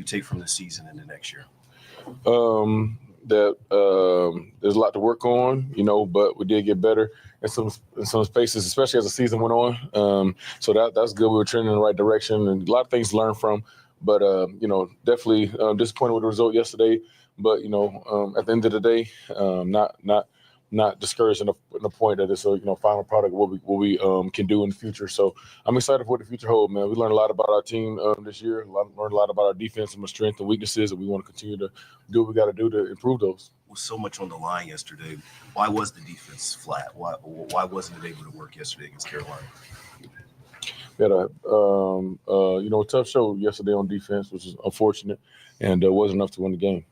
take from the season into next year? That there's a lot to work on, but we did get better in some spaces, especially as the season went on. So that's good. We were trending in the right direction, and a lot of things to learn from. But definitely disappointed with the result yesterday. But at the end of the day, not discouraged in the point that it's a final product of what we can do in the future. So I'm excited for what the future holds, man. We learned a lot about our team this year. Learned a lot about our defense and our strengths and weaknesses, and we want to continue to do what we got to do to improve those. With so much on the line yesterday, why was the defense flat? Why wasn't it able to work yesterday against Carolina? We had a tough show yesterday on defense, which is unfortunate, and wasn't enough to win the game.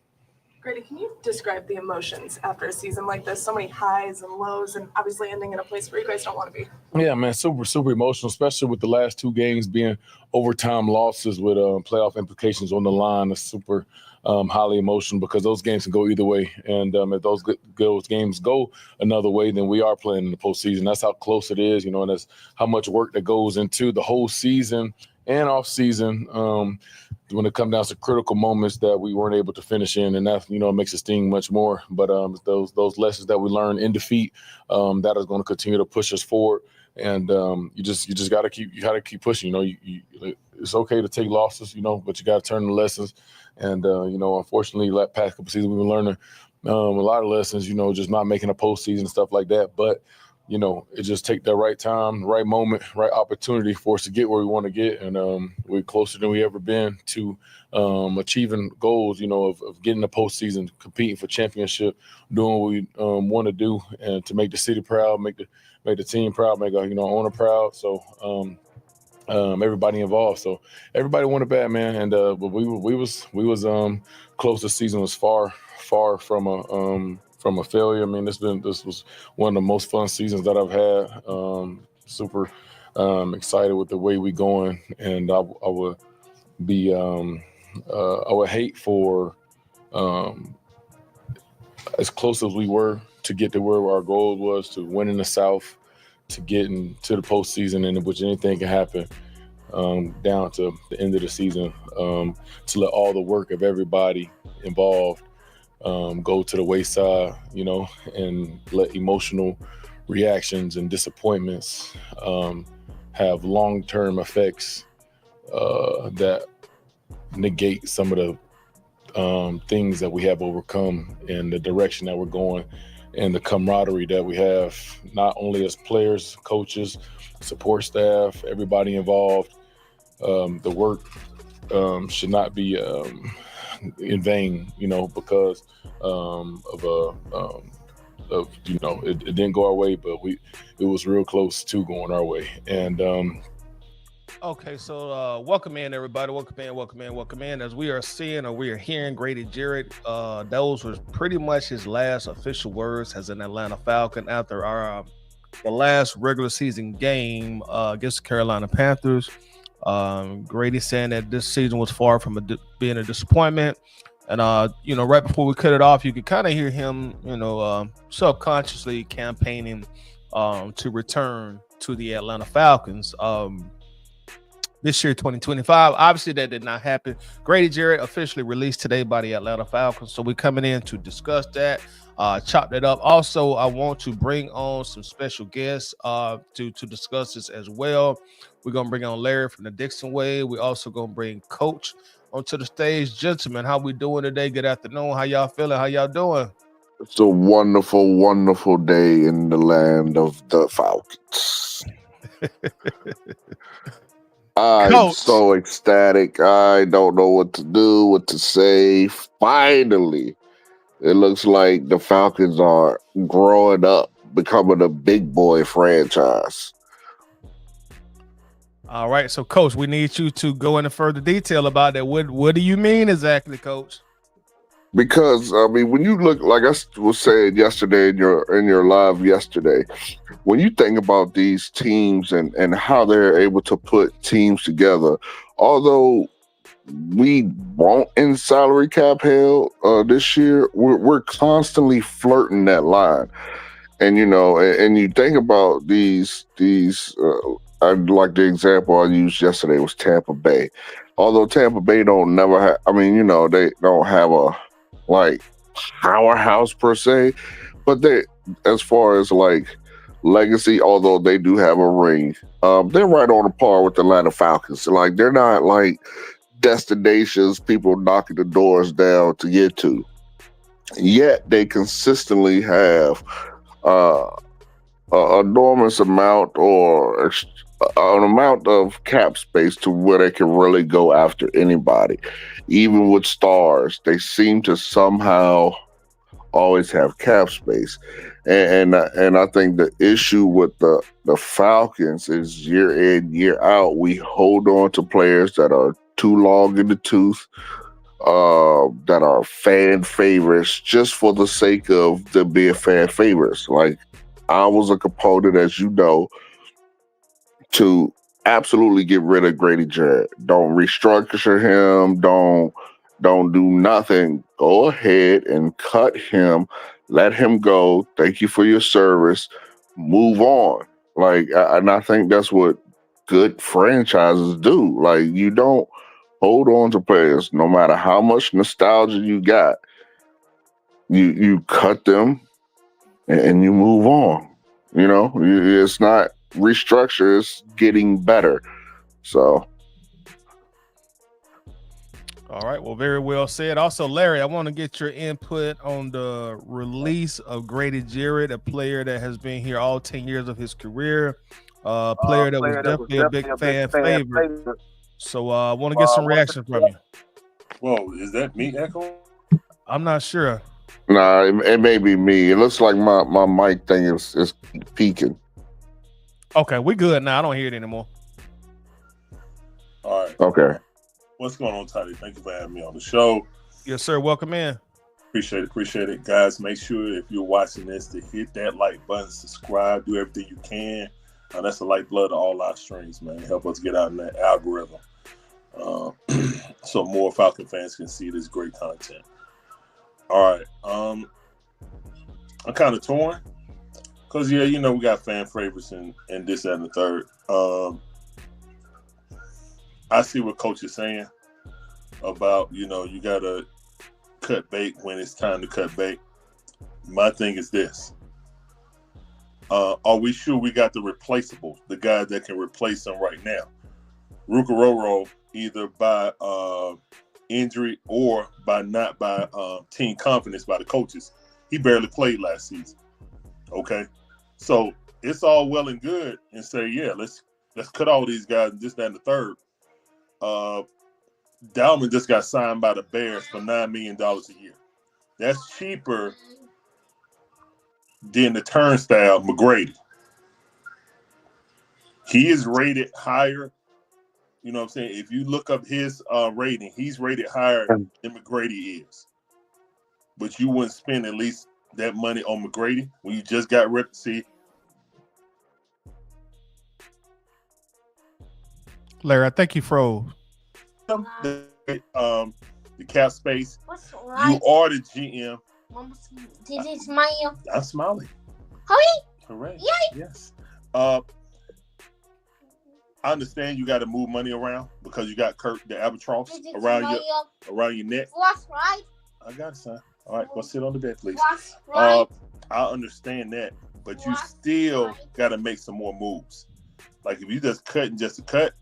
Grady, can you describe the emotions after a season like this? So many highs and lows, and obviously ending in a place where you guys don't want to be. Yeah, man, super, super emotional, especially with the last two games being overtime losses with playoff implications on the line. It's super highly emotional because those games can go either way. And if those games go another way, then we are playing in the postseason. That's how close it is, and that's how much work that goes into the whole season and off season when it comes down to critical moments that we weren't able to finish in, and that makes it sting much more. But those lessons that we learn in defeat, that is going to continue to push us forward. And you just got to keep pushing. It's okay to take losses, but you got to turn the lessons. And unfortunately, like past couple seasons, we've been learning a lot of lessons. Just not making a postseason and stuff like that. But it just take the right time, right moment, right opportunity for us to get where we want to get. And we're closer than we ever been to achieving goals, of getting the postseason, competing for championship, doing what we want to do, and to make the city proud, make the team proud, make our owner proud. So everybody involved. So everybody wanted bad, man. And but we was close. The season was far from a failure. I mean, this was one of the most fun seasons that I've had. Super excited with the way we going, and I would be I would hate for as close as we were to get to where our goal was, to win in the South, to get into the postseason, in which anything can happen down to the end of the season, to let all the work of everybody involved go to the wayside, and let emotional reactions and disappointments have long-term effects that negate some of the things that we have overcome and the direction that we're going and the camaraderie that we have, not only as players, coaches, support staff, everybody involved. The work should not be in vain, because it didn't go our way, but it was real close to going our way. And okay, so welcome in, everybody. Welcome in. As we are seeing, or we are hearing, Grady Jarrett, those was pretty much his last official words as an Atlanta Falcon after the last regular season game against the Carolina Panthers. Grady saying that this season was far from being a disappointment. And, right before we cut it off, you could kind of hear him, subconsciously campaigning to return to the Atlanta Falcons this year, 2025. Obviously, that did not happen. Grady Jarrett officially released today by the Atlanta Falcons. So we're coming in to discuss that, chop that up. Also, I want to bring on some special guests to discuss this as well. We're going to bring on Larry from the Dixon Way. We're also going to bring Coach onto the stage. Gentlemen, how we doing today? Good afternoon. How y'all feeling? How y'all doing? It's a wonderful, wonderful day in the land of the Falcons. I'm so ecstatic. I don't know what to do, what to say. Finally, it looks like the Falcons are growing up, becoming a big boy franchise. All right, so Coach, we need you to go into further detail about that. What do you mean exactly, Coach? Because when you look, like I was saying yesterday in your live yesterday, when you think about these teams and how they're able to put teams together, although we won't in salary cap hell this year, we're constantly flirting that line, and and you think about these. I like the example I used yesterday was Tampa Bay. although Tampa Bay don't never have, I mean, you know, they don't have a like powerhouse per se, but they, as far as like legacy, although they do have a ring, they're right on a par with the Atlanta Falcons. Like they're not like destinations people knocking the doors down to get to. Yet they consistently have an enormous amount or an amount of cap space to where they can really go after anybody. Even with stars, they seem to somehow always have cap space. And I think the issue with the Falcons is year in, year out, we hold on to players that are too long in the tooth, that are fan favorites just for the sake of them being fan favorites. Like I was a component, as you know, to absolutely get rid of Grady Jarrett. Don't restructure him. Don't do nothing. Go ahead and cut him. Let him go. Thank you for your service. Move on. Like, and I think that's what good franchises do. Like, you don't hold on to players, no matter how much nostalgia you got. You cut them and you move on. You know, it's not restructure, it's getting better. So. All right. Well, very well said. Also, Larry, I want to get your input on the release of Grady Jarrett, a player that has been here all 10 years of his career, player that was definitely a big fan favorite. So I want to get some reaction from you. Whoa, is that me echoing? I'm not sure. Nah, it may be me. It looks like my mic thing is peaking. Okay, we good now. I don't hear it anymore. All right. Okay. What's going on, Toddy? Thank you for having me on the show. Yes, sir. Welcome in. Appreciate it. Guys, make sure if you're watching this to hit that like button, subscribe, do everything you can. That's the lifeblood of all our streams, man. Help us get out in that algorithm so more Falcon fans can see this great content. All right. I'm kind of torn because, yeah, you know, we got fan favorites and this, that, and the third. I see what Coach is saying about, you know, you got to cut bait when it's time to cut bait. My thing is this. Are we sure we got the replaceable, the guy that can replace him right now? Rukaroro, either by injury or by team confidence by the coaches. He barely played last season. Okay? So it's all well and good and say, yeah, let's cut all these guys and this, that, and the third. Dalman just got signed by the Bears for $9 million a year. That's cheaper than the turnstile McGrady. He is rated higher. You know what I'm saying? If you look up his rating, he's rated higher than McGrady is. But you wouldn't spend at least that money on McGrady when you just got rid of. See, Larry, I think you froze. The cap space. You are the GM. Did it smile? I'm smiling. Hurry! Correct. Yay! Yes. I understand you got to move money around because you got the albatross around your neck. What's right? I got it, son. All right, go sit on the bed, please. What's right? I understand that, but you still got to make some more moves. Like if you just cutting just to cut,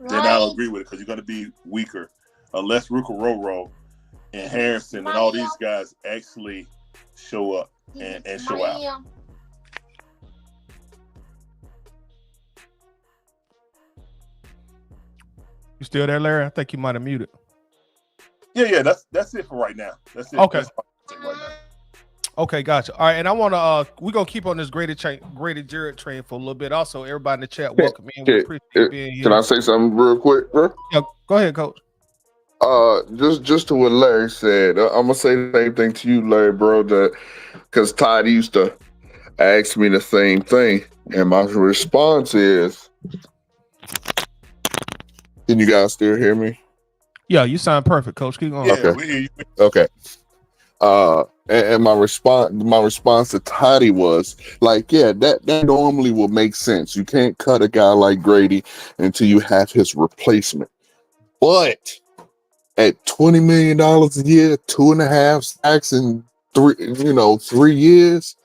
then I don't agree with it because you're going to be weaker unless Rukaroro and Harrison and all these guys actually show up and show out. You still there, Larry? I think you might have muted. Yeah. That's it for right now. That's it. Okay. That's right now. Okay, gotcha. All right, and I want to we're gonna keep on this Grady Jarrett train for a little bit. Also, everybody in the chat, welcome in. We appreciate being here. Can I say something real quick, bro? Yeah, go ahead, Coach. Just to what Larry said, I'm gonna say the same thing to you, Larry, bro. That because Todd used to ask me the same thing, and my response is, "Can you guys still hear me?" Yeah, you sound perfect, Coach. Keep going. Yeah, Okay. we hear you. Okay. And my response to Toddy was like, yeah, that normally will make sense. You can't cut a guy like Grady until you have his replacement. But at $20 million a year, 2.5 sacks in 3 years,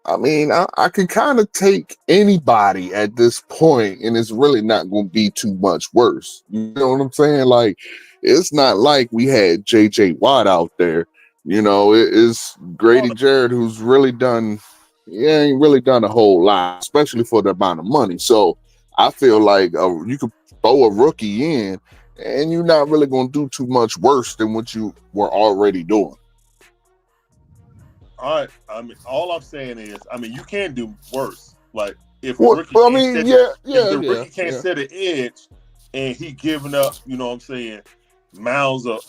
I mean, I can kind of take anybody at this point, and it's really not going to be too much worse. You know what I'm saying? Like, it's not like we had J.J. Watt out there. It's Grady Jarrett who's really ain't really done a whole lot, especially for the amount of money. So I feel like you could throw a rookie in, and you're not really going to do too much worse than what you were already doing. All right. I mean, all I'm saying is, you can do worse. Like if rookie can't set an edge, and he giving up, mounds of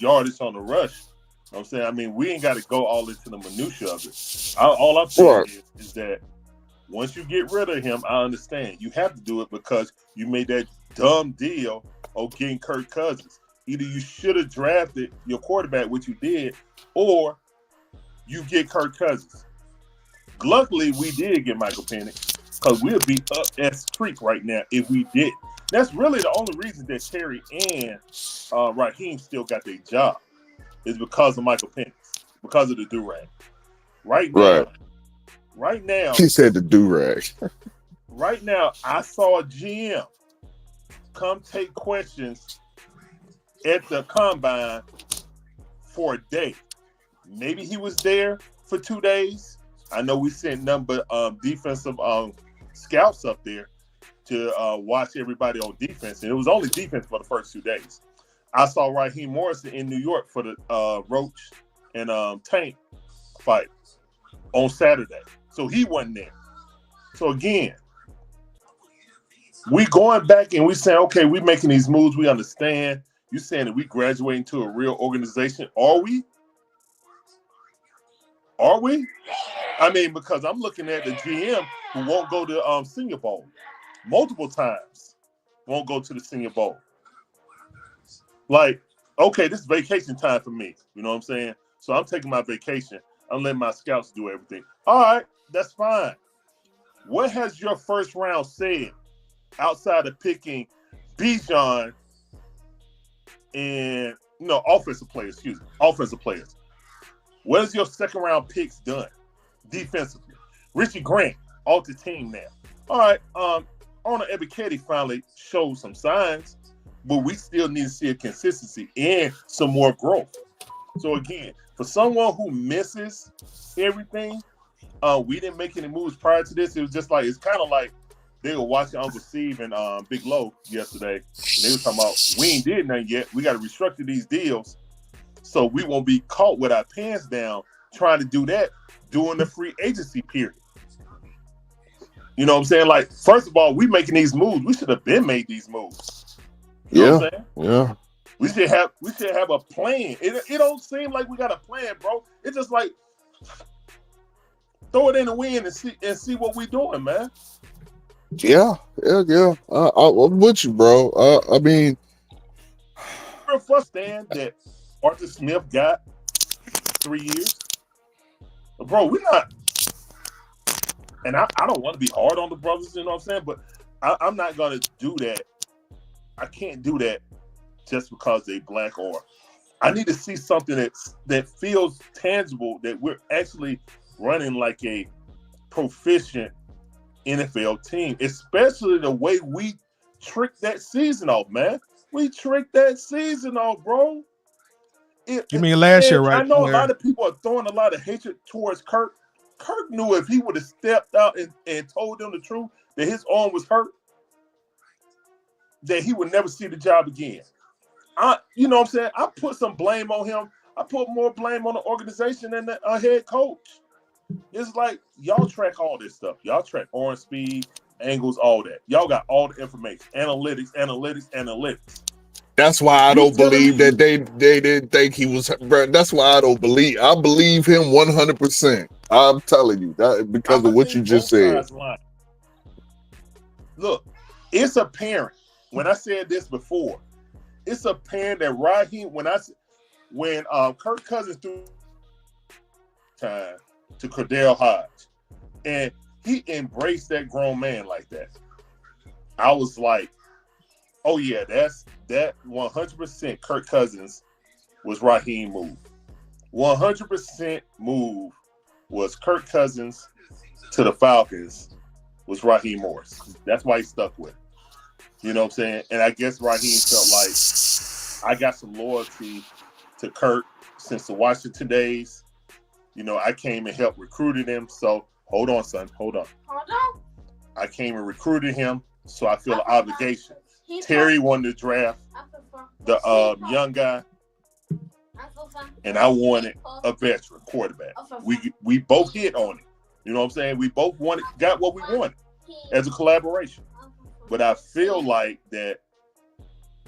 yardage on the rush. I'm saying, we ain't got to go all into the minutia of it. All I'm saying is that once you get rid of him, I understand you have to do it because you made that dumb deal of getting Kirk Cousins. Either you should have drafted your quarterback, which you did, or you get Kirk Cousins. Luckily, we did get Michael Penix because we'll be up as streak right now if we did. That's really the only reason that Terry and Raheem still got their job is because of Michael Penix, because of the do-rag. Right now. He said the do-rag. Right now, I saw a GM come take questions at the combine for a day. Maybe he was there for 2 days. I know we sent defensive scouts up there to watch everybody on defense, and it was only defense for the first 2 days. I saw Raheem Morrison in New York for the Roach and Tank fight on Saturday, so he wasn't there. So again, we going back and we saying, okay, we making these moves. We understand. You saying that we graduating to a real organization? Are we? Are we? Because I'm looking at the GM who won't go to Senior Bowl multiple times. Won't go to the Senior Bowl. Like, okay, this is vacation time for me. You know what I'm saying? So I'm taking my vacation. I'm letting my scouts do everything. All right, that's fine. What has your first round said outside of picking Bijan and offensive players? What has your second round picks done defensively? Richie Grant off the team now. All right, Arnold Ebiketie finally showed some signs, but we still need to see a consistency and some more growth. So again, for someone who misses everything, we didn't make any moves prior to this. It was just like, it's kind of like they were watching Uncle Steve and Big Low yesterday, and they were talking about, we ain't did nothing yet. We got to restructure these deals so we won't be caught with our pants down trying to do that during the free agency period. You know what I'm saying? Like, first of all, we making these moves. We should have been made these moves. You know what I'm saying? Yeah. We should have a plan. It don't seem like we got a plan, bro. It's just like throw it in the wind and see what we doing, man. Yeah. I'm with you, bro. Real frustrating that Arthur Smith got 3 years. Bro, we're not. And I don't want to be hard on the brothers, you know what I'm saying? But I'm not going to do that. I can't do that just because they black, or I need to see something that feels tangible, that we're actually running like a proficient NFL team, especially the way we tricked that season off, man. We tricked that season off, bro. You mean last year, right? I know a lot of people are throwing a lot of hatred towards Kirk. Kirk knew if he would have stepped out and told them the truth that his arm was hurt, that he would never see the job again. You know what I'm saying? I put some blame on him. I put more blame on the organization than the head coach. It's like, y'all track all this stuff. Y'all track orange speed, angles, all that. Y'all got all the information. Analytics. That's why I don't believe that they didn't think he was. Bro, that's why I don't believe. I believe him 100%. I'm telling you that because of what you just said. Look, it's apparent. When I said this before, it's apparent that Raheem, when Kirk Cousins threw time to Cordell Hodge, and he embraced that grown man like that, I was like, Oh yeah, that 100% Kirk Cousins was Raheem move. 100% move was Kirk Cousins to the Falcons was Raheem Morris. That's why he stuck with it. You know what I'm saying? And I guess Raheem felt like I got some loyalty to Kirk since the Washington days. You know, I came and helped recruited him. So hold on, son. Hold on. I came and recruited him, so I feel an obligation. Terry won the draft, the young guy, and I wanted a veteran quarterback. We both hit on it. You know what I'm saying? We both got what we wanted as a collaboration. But I feel like that.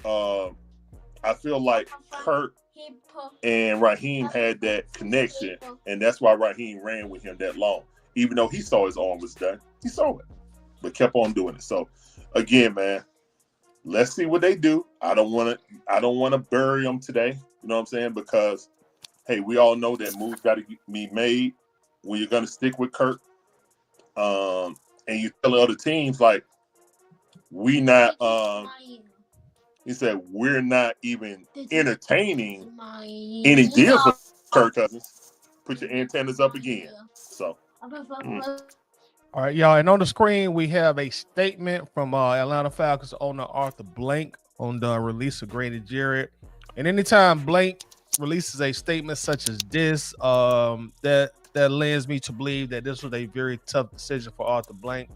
I feel like Kirk and Raheem had that connection, and that's why Raheem ran with him that long. Even though he saw his arm was done, he saw it, but kept on doing it. So, again, man, let's see what they do. I don't want to bury them today. You know what I'm saying? Because, hey, we all know that moves got to be made when you're going to stick with Kirk. And you tell other teams like we not. He said we're not even entertaining any deals for Kirk Cousins. Put your antennas up again. So. All right, y'all. And on the screen, we have a statement from Atlanta Falcons owner Arthur Blank on the release of Grady Jarrett. And anytime Blank releases a statement such as this, that lends me to believe that this was a very tough decision for Arthur Blank.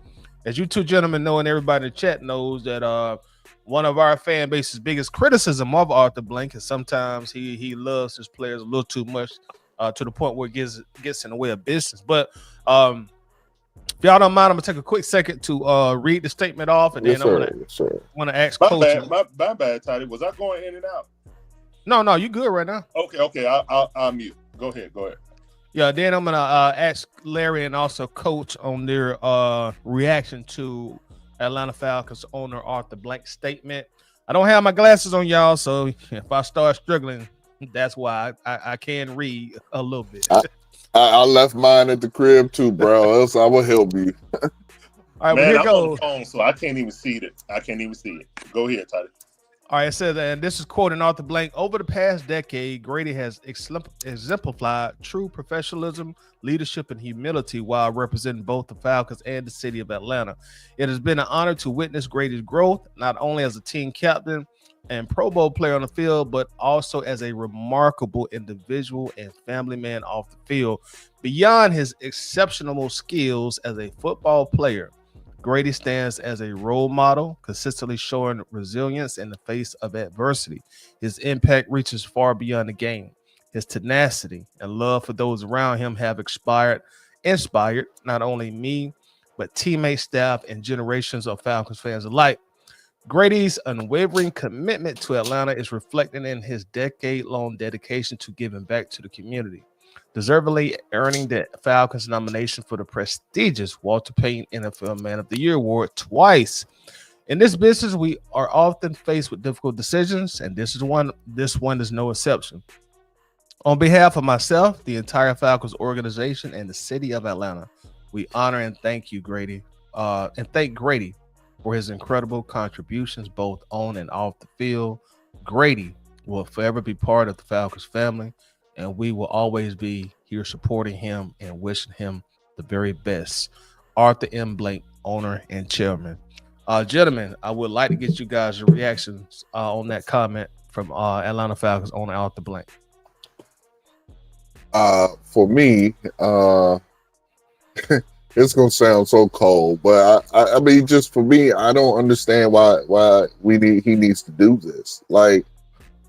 As you two gentlemen know, and everybody in the chat knows that one of our fan base's biggest criticism of Arthur Blank is sometimes he loves his players a little too much to the point where it gets in the way of business. But if y'all don't mind, I'm gonna take a quick second to read the statement off, and then I'm gonna ask Coach. My bad, Toddy. Was I going in and out? No, you good right now. Okay. I'll mute. Go ahead. Yeah, then I'm gonna ask Larry and also Coach on their reaction to Atlanta Falcons owner Arthur Blank's statement. I don't have my glasses on, y'all, so if I start struggling, that's why I can read a little bit. I left mine at the crib too, bro. Else I will help you. All right, Man, well, here I'm goes. on the phone, so I can't even see it. Go ahead, Toddy. All right, it says, and this is quoting Arthur Blank. Over the past decade, Grady has exemplified true professionalism, leadership, and humility while representing both the Falcons and the city of Atlanta. It has been an honor to witness Grady's growth, not only as a team captain and Pro Bowl player on the field, but also as a remarkable individual and family man off the field. Beyond his exceptional skills as a football player, Grady stands as a role model, consistently showing resilience in the face of adversity. His impact reaches far beyond the game. His tenacity and love for those around him have inspired not only me, but teammates, staff, and generations of Falcons fans alike. Grady's unwavering commitment to Atlanta is reflected in his decade-long dedication to giving back to the community, deservedly earning the Falcons nomination for the prestigious Walter Payton NFL Man of the Year award twice. In this business, we are often faced with difficult decisions, and this one is no exception. On behalf of myself, the entire Falcons organization, and the city of Atlanta, we honor and thank you, Grady, and thank Grady for his incredible contributions both on and off the field. Grady will forever be part of the Falcons family, and we will always be here supporting him and wishing him the very best. Arthur M. Blank, owner and chairman. Gentlemen, I would like to get you guys' reactions on that comment from Atlanta Falcons owner Arthur Blank. For me, it's gonna sound so cold, but I mean, just for me, I don't understand why he needs to do this. Like,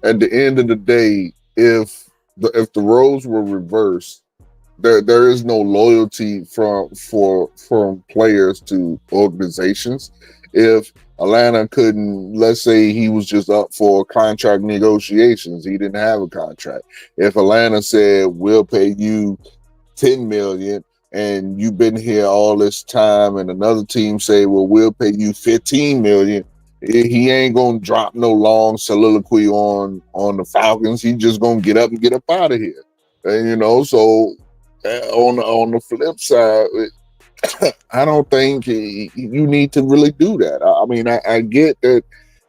at the end of the day, if the roles were reversed, there is no loyalty from players to organizations. If Atlanta couldn't, let's say he was just up for contract negotiations, he didn't have a contract. If Atlanta said, we'll pay you $10 million and you've been here all this time, and another team say, well, we'll pay you $15 million, he ain't gonna drop no long soliloquy on the Falcons. He just gonna get up out of here. And so on the flip side, I don't think you need to really do that. I mean, I get that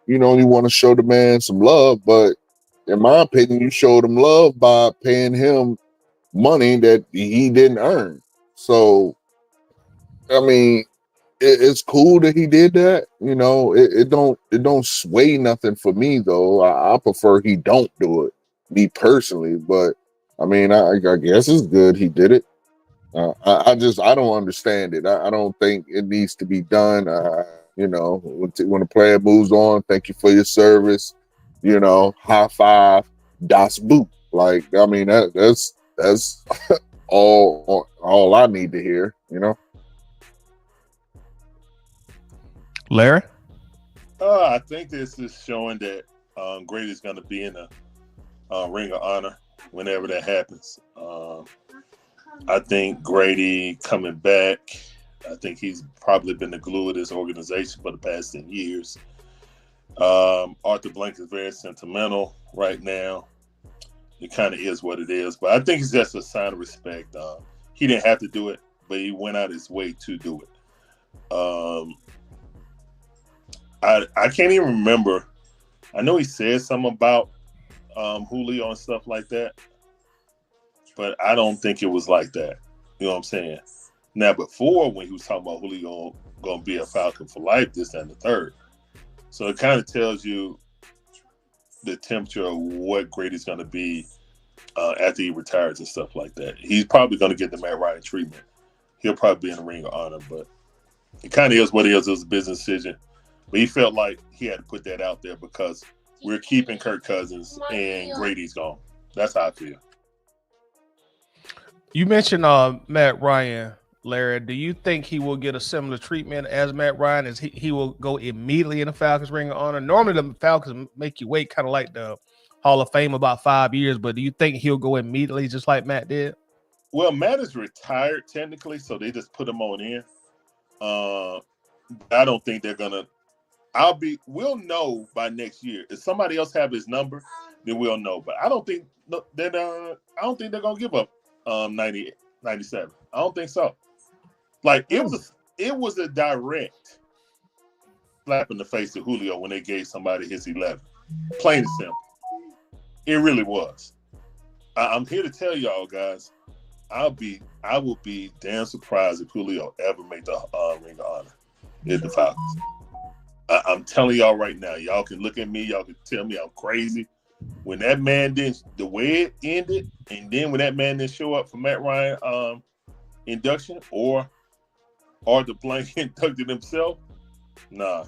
you want to show the man some love, but in my opinion, you showed him love by paying him money that he didn't earn. So, I mean, it's cool that he did that. It don't sway nothing for me though. I prefer he don't do it, me personally. But I mean, I guess it's good he did it. I don't understand it. I don't think it needs to be done. When a player moves on, thank you for your service. High five, das boot. Like, I mean, that's all I need to hear. Larry? I think this is showing that Grady's going to be in a Ring of Honor whenever that happens. I think Grady coming back, I think he's probably been the glue of this organization for the past 10 years. Arthur Blank is very sentimental right now. It kind of is what it is. But I think it's just a sign of respect. He didn't have to do it, but he went out his way to do it. I can't even remember. I know he said something about Julio and stuff like that, but I don't think it was like that. You know what I'm saying? Now, before, when he was talking about Julio going to be a Falcon for life, this and the third. So it kind of tells you the temperature of what Grady's going to be after he retires and stuff like that. He's probably going to get the Matt Ryan treatment. He'll probably be in the Ring of Honor, but it kind of is what it is. It was a business decision. But he felt like he had to put that out there because we're keeping Kirk Cousins and Grady's gone. That's how I feel. You mentioned Matt Ryan, Larry. Do you think he will get a similar treatment as Matt Ryan? As he will go immediately in the Falcons Ring of Honor? Normally, the Falcons make you wait, kind of like the Hall of Fame, about 5 years. But do you think he'll go immediately, just like Matt did? Well, Matt is retired technically, so they just put him on in. I don't think they're gonna. We'll know by next year. If somebody else have his number, then we'll know. But I don't think they're gonna give up 90, 97. I don't think so. Like it was a direct slap in the face to Julio when they gave somebody his 11. Plain and simple. It really was. I'm here to tell y'all guys, I will be damn surprised if Julio ever make the Ring of Honor in the Falcons. I'm telling y'all right now, y'all can look at me, y'all can tell me I'm crazy. When that man didn't, the way it ended, and then when that man didn't show up for Matt Ryan induction or Arthur Blank inducted himself, nah.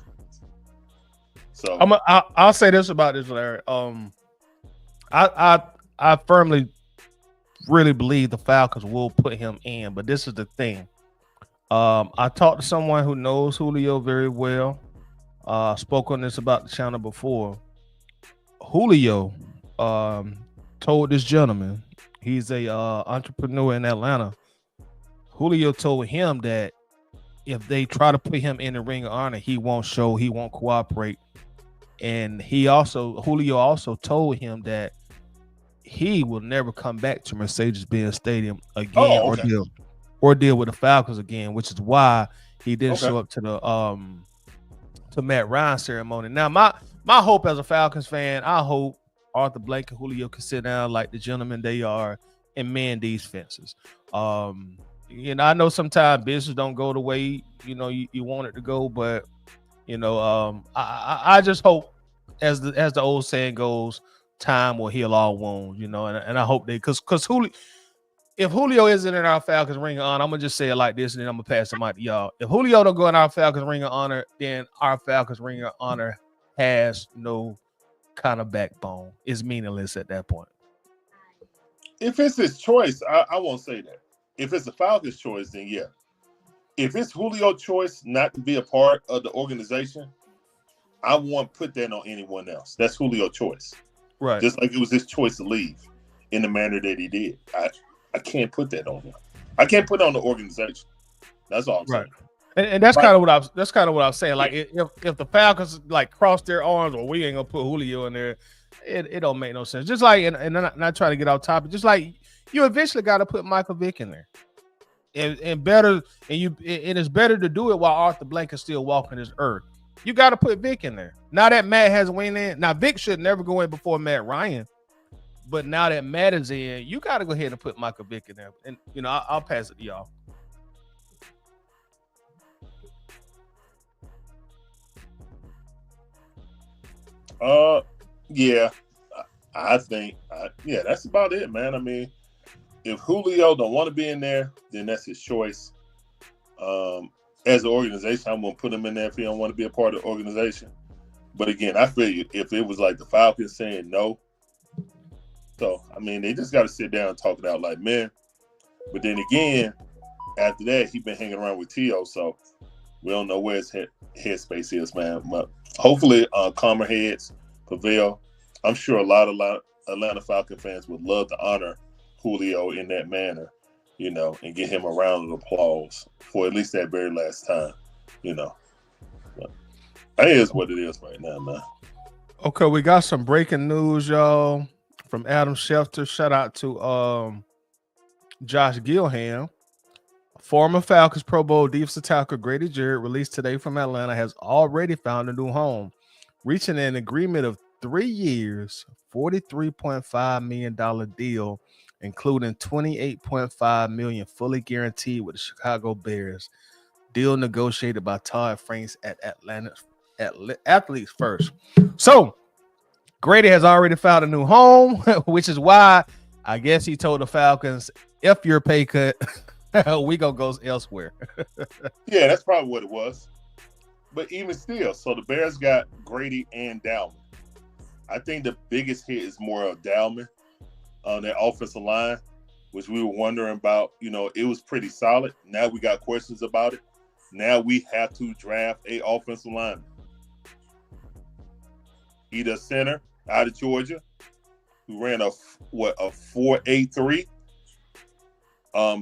So I'll say this about this, Larry. I firmly really believe the Falcons will put him in, but this is the thing. I talked to someone who knows Julio very well. Spoke on this about the channel before. Julio told this gentleman, he's a entrepreneur in Atlanta. Julio told him that if they try to put him in the Ring of Honor, he won't show, he won't cooperate. And Julio also told him that he will never come back to Mercedes-Benz Stadium again or deal with the Falcons again, which is why he didn't show up to the to Matt Ryan ceremony. Now, my hope as a Falcons fan, I hope Arthur Blank and Julio can sit down like the gentlemen they are and mend these fences. I know sometimes business don't go the way you want it to go, but I just hope, as the old saying goes, time will heal all wounds. And I hope because if Julio isn't in our Falcons Ring of Honor, I'm gonna just say it like this, and then I'm gonna pass the mic to y'all. If Julio don't go in our Falcons Ring of Honor, then our Falcons Ring of Honor has no kind of backbone. It's meaningless at that point. If it's his choice, I won't say that. If it's the Falcons' choice, then yeah. If it's Julio's choice not to be a part of the organization, I won't put that on anyone else. That's Julio's choice. Right. Just like it was his choice to leave in the manner that he did. I can't put that on him. I can't put it on the organization. That's all I'm saying. And that's kind of what I was saying. Like if the Falcons like cross their arms, or we ain't gonna put Julio in there, it don't make no sense. Just like and not trying to get off topic, just like you eventually got to put Michael Vick in there. And it's better to do it while Arthur Blank is still walking this earth. you got to put Vic in there. Now that Matt has went in, now Vic should never go in before Matt Ryan. But now that Matt is in, you got to go ahead and put Michael Vick in there. And, you know, I'll pass it to y'all. Yeah, I think, yeah, that's about it, man. I mean, if Julio don't want to be in there, then that's his choice. As an organization, I'm going to put him in there if he don't want to be a part of the organization. But again, I feel if it was like the Falcons saying no, so, I mean, they just got to sit down and talk it out like men. But then again, after that, he been hanging around with T.O., so we don't know where his headspace is, man. But hopefully, calmer heads prevail. I'm sure a lot of Atlanta Falcon fans would love to honor Julio in that manner, you know, and get him a round of applause for at least that very last time, you know. But that is what it is right now, man. Okay, we got some breaking news, y'all, from Adam Schefter. Shout out to Josh Gilham. Former Falcons Pro Bowl defensive tackle Grady Jarrett, released today from Atlanta, has already found a new home, reaching an agreement of 3 years, $43.5 million deal, including $28.5 million fully guaranteed with the Chicago Bears. Deal negotiated by Todd Franks at Athletes First. So Grady has already found a new home, which is why I guess he told the Falcons, if your pay cut, we gonna go elsewhere. Yeah, that's probably what it was. But even still, so the Bears got Grady and Dalman. I think the biggest hit is more of Dalman on their offensive line, which we were wondering about. You know, it was pretty solid. Now we got questions about it. Now we have to draft a offensive lineman. Either center out of Georgia, who ran a 4.83,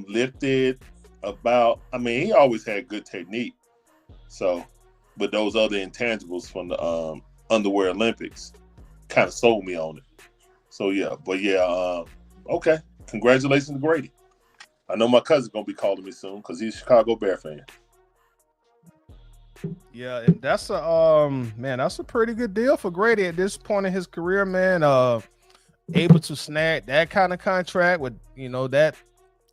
lifted about. I mean, he always had good technique. So, but those other intangibles from the Underwear Olympics kind of sold me on it. So yeah, but yeah, okay. Congratulations to Grady. I know my cousin's gonna be calling me soon because he's a Chicago Bear fan. Yeah, and that's a pretty good deal for Grady at this point in his career, man. Able to snag that kind of contract with, you know, that,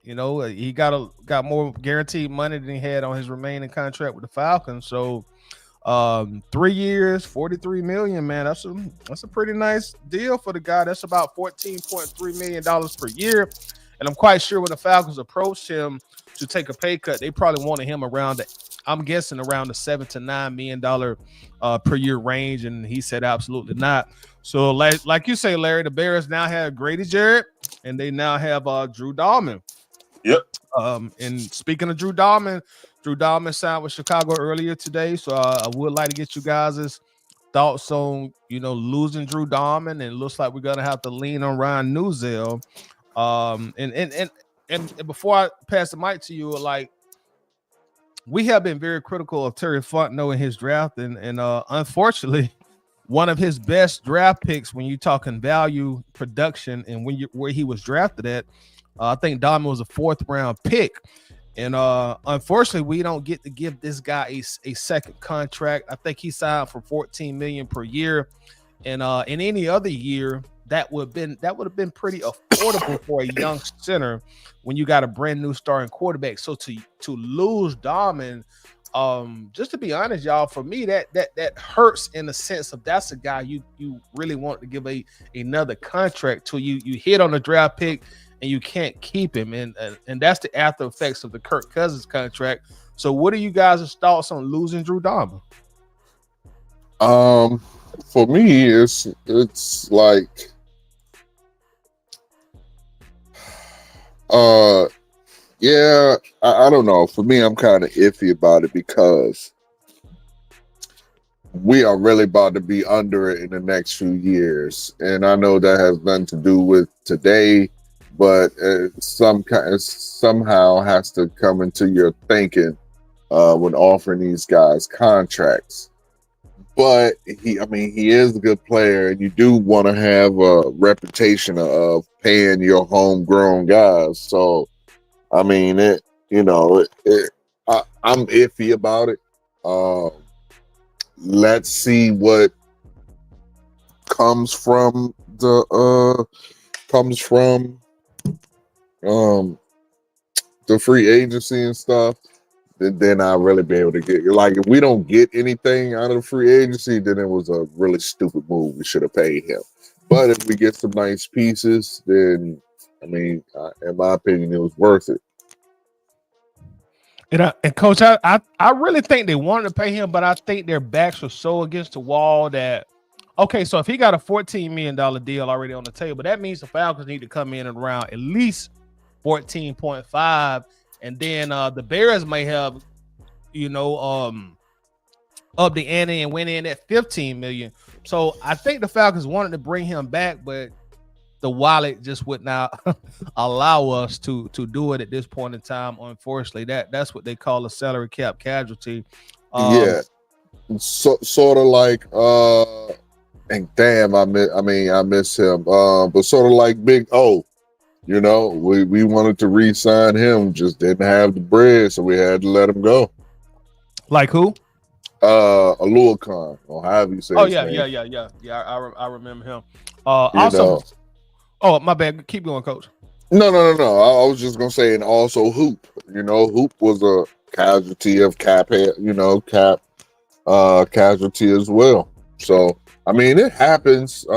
you know, he got more guaranteed money than he had on his remaining contract with the Falcons. So 3 years, $43 million, man. That's a pretty nice deal for the guy. That's about $14.3 million per year. And I'm quite sure when the Falcons approached him to take a pay cut, they probably wanted him around I'm guessing around the $7 to $9 million per year range, and he said absolutely not. So, like you say, Larry, the Bears now have Grady Jarrett, and they now have Drew Dalman. Yep. And speaking of Drew Dalman signed with Chicago earlier today. So I would like to get you guys' thoughts on, you know, losing Drew Dalman, and it looks like we're gonna have to lean on Ryan Newsell. And before I pass the mic to you, like, we have been very critical of Terry Fontenot in his draft, and unfortunately, one of his best draft picks when you're talking value, production, and where he was drafted at, I think Dalman was a 4th round pick, and unfortunately, we don't get to give this guy a second contract. I think he signed for $14 million per year, and in any other year, that would have been pretty affordable for a young center when you got a brand new starting quarterback. So to lose Dalman, just to be honest, y'all, for me that hurts in the sense of that's a guy you really want to give another contract to. You hit on the draft pick and you can't keep him, and that's the after effects of the Kirk Cousins contract. So what are you guys' thoughts on losing Drew Dalman? For me, it's like, yeah, I don't know. For me, I'm kind of iffy about it because we are really about to be under it in the next few years, and I know that has nothing to do with today, but somehow has to come into your thinking when offering these guys contracts. But he is a good player, and you do want to have a reputation of paying your homegrown guys. So, I mean, I'm iffy about it. let's see what comes from the free agency and stuff. Then I'll really be able to get, like, if we don't get anything out of the free agency, then it was a really stupid move. We should have paid him. But if we get some nice pieces, then I mean, in my opinion, it was worth it. And Coach, I really think they wanted to pay him, but I think their backs were so against the wall that, okay, so if he got a $14 million deal already on the table, that means the Falcons need to come in and around at least 14.5, and then the Bears may have, up the ante and went in at 15 million. So I think the Falcons wanted to bring him back, but the wallet just would not allow us to do it at this point in time. Unfortunately, that's what they call a salary cap casualty. Yeah, sort of like and damn, I miss him. But sort of like Big O, we wanted to re-sign him, just didn't have the bread, so we had to let him go. Like who? Alua Khan, or however you say his name. Yeah. I remember him. Also, oh, my bad. Keep going, Coach. No. I was just gonna say, and also Hoop. Hoop was a casualty of cap casualty as well. So I mean, it happens.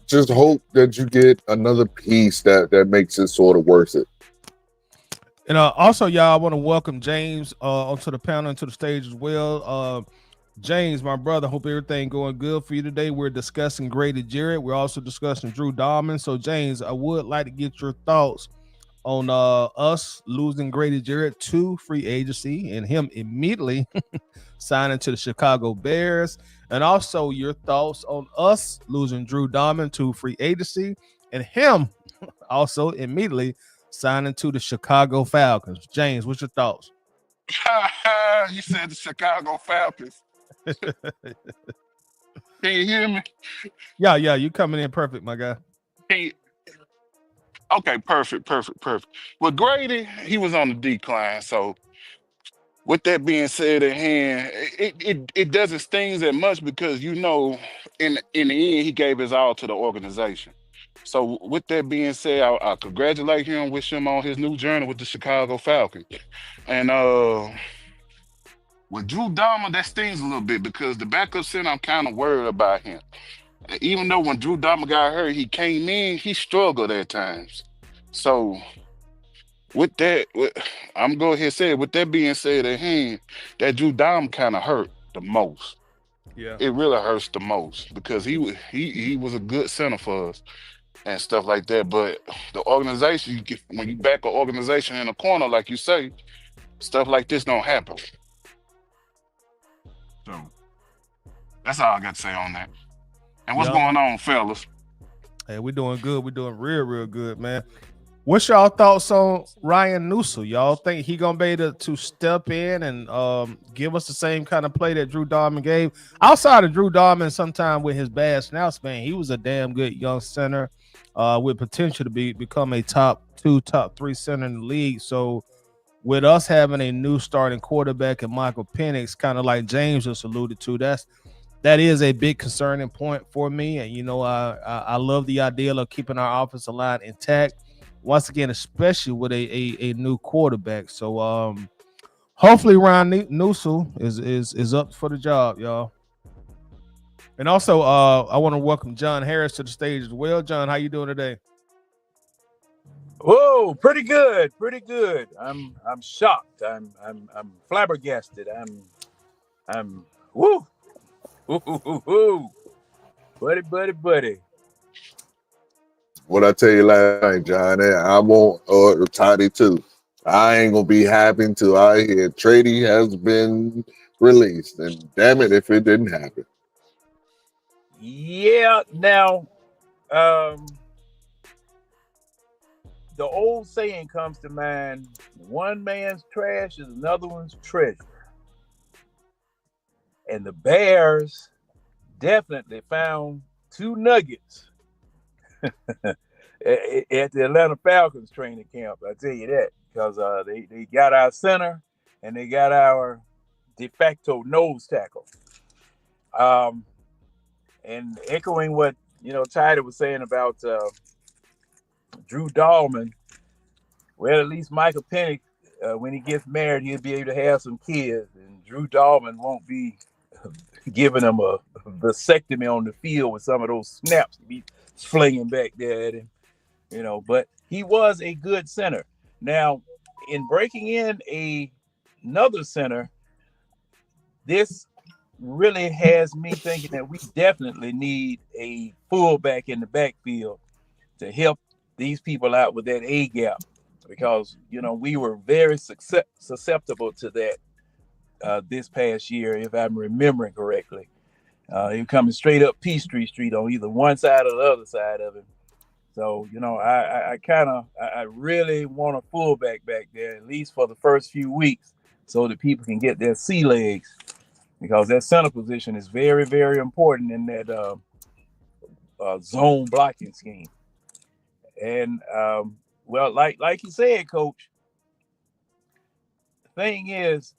Just hope that you get another piece that makes it sort of worth it. And also, y'all, I want to welcome James onto the panel and to the stage as well. James, my brother, hope everything going good for you today. We're discussing Grady Jarrett. We're also discussing Drew Dalman. So, James, I would like to get your thoughts on us losing Grady Jarrett to free agency and him immediately signing to the Chicago Bears, and also your thoughts on us losing Drew Dalman to free agency and him also immediately signing to the Chicago Falcons. James, what's your thoughts? You said the Chicago Falcons. Can you hear me? Yeah, you coming in perfect, my guy. Okay, perfect. Well, Grady, he was on the decline. So with that being said at hand, it doesn't sting that much because in the end he gave his all to the organization. So with that being said, I congratulate him, wish him on his new journey with the Chicago Falcons. And with Drew Dalman, that stings a little bit because the backup center, I'm kind of worried about him. Even though when Drew Dalman got hurt, he came in, he struggled at times. So with that, I'm going ahead and say, with that being said at hand, that Drew Dalman kind of hurt the most. Yeah, it really hurts the most because he was a good center for us and stuff like that. But the organization, when you back an organization in a corner, like you say, stuff like this don't happen. So that's all I got to say on that. And what's going on, fellas? Hey, we're doing good. We're doing real good, man. What's y'all thoughts on Ryan Newsome? Y'all think he gonna be able to step in and give us the same kind of play that Drew Dalman gave? Outside of Drew Dalman, sometime with his bad snap span, he was a damn good young center with potential to become a top 2, top 3 center in the league. So with us having a new starting quarterback and Michael Penix, kind of like James just alluded to, that is a big concerning point for me. And I love the idea of keeping our offensive line intact. Once again, especially with a new quarterback. So hopefully Ryan Newsome is up for the job, y'all. And also I want to welcome John Harris to the stage as well. John, how you doing today? Whoa, pretty good. I'm shocked. I'm flabbergasted. I'm woo. Buddy. What I tell you last night, John, I want Toddy too. I ain't gonna be happy until I hear Trady has been released, and damn it if it didn't happen. Yeah, now the old saying comes to mind: one man's trash is another one's treasure. And the Bears definitely found 2 nuggets at the Atlanta Falcons training camp. I tell you that, because they got our center and they got our de facto nose tackle. And echoing what Tyler was saying about Drew Dalman, well, at least Michael Penix, when he gets married, he'll be able to have some kids, and Drew Dalman won't be giving him a vasectomy on the field with some of those snaps to be flinging back there at him, But he was a good center. Now, in breaking in another center, this really has me thinking that we definitely need a fullback in the backfield to help these people out with that A gap, because we were very susceptible to that this past year, if I'm remembering correctly. He was coming straight up Peachtree Street on either one side or the other side of it. So I really want a fullback back there, at least for the first few weeks, so that people can get their sea legs, because that center position is very, very important in that zone blocking scheme. And well, like you said, Coach, the thing is,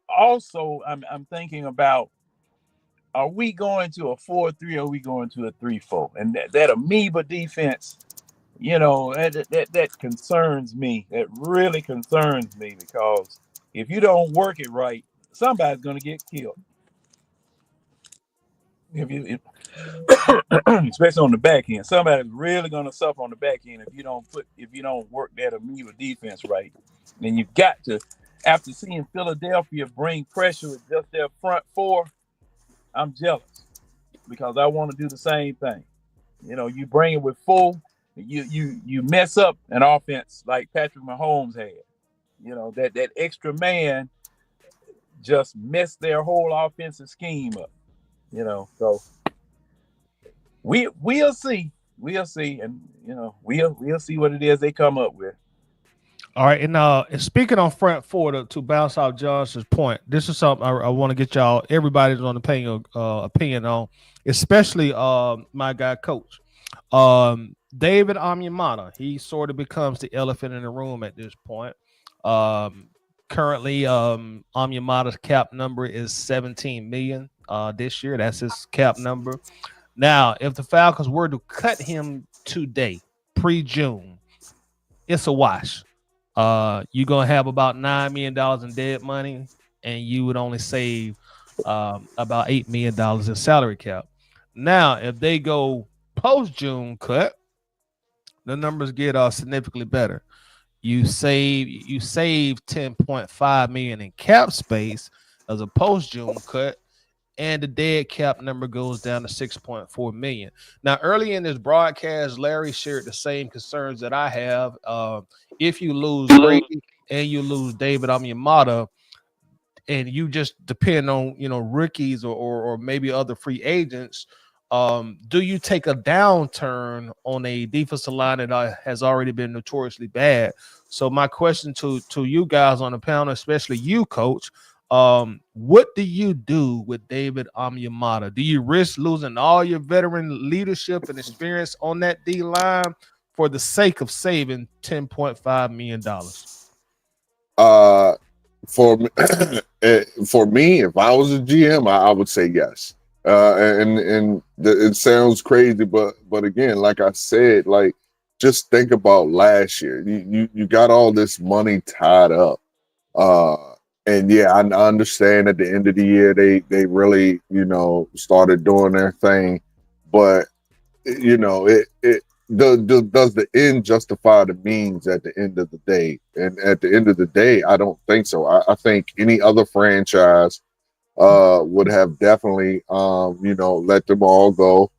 also I'm thinking about, are we going to a 4-3 or are we going to a 3-4? And that amoeba defense, that concerns me. That really concerns me, because if you don't work it right, somebody's going to get killed. Especially on the back end, somebody's really going to suffer on the back end if you don't work that amoeba defense right. And you've got to, after seeing Philadelphia bring pressure with just their front four, I'm jealous, because I want to do the same thing. You bring it with full, you mess up an offense like Patrick Mahomes had. That extra man just messed their whole offensive scheme up. So we'll see, and we'll see what it is they come up with. All right, and speaking on front four, to bounce off Josh's point, this is something I want to get y'all, everybody's on the opinion on, especially my guy Coach. David Onyemata, he sort of becomes the elephant in the room at this point. Currently, Onyemata's cap number is $17 million this year. That's his cap number. Now, if the Falcons were to cut him today, pre-June, it's a wash. You're going to have about $9 million in dead money, and you would only save about $8 million in salary cap. Now, if they go post-June cut, the numbers get significantly better. You save $10.5 million in cap space as a post-June cut, and the dead cap number goes down to $6.4 million. Now, early in this broadcast, Larry shared the same concerns that I have. If you lose Grady and you lose David Onyemata, and you just depend on rookies or maybe other free agents, do you take a downturn on a defensive line that has already been notoriously bad? So my question to you guys on the panel, especially you, Coach, what do you do with David Onyemata? Do you risk losing all your veteran leadership and experience on that D line for the sake of saving $10.5 million? For me, if I was a GM, I would say yes. It sounds crazy, but again, like I said, like, just think about last year. You got all this money tied up. And yeah, I understand at the end of the year they really started doing their thing, but does the end justify the means at the end of the day? And at the end of the day, I don't think so. I think any other franchise would have definitely let them all go.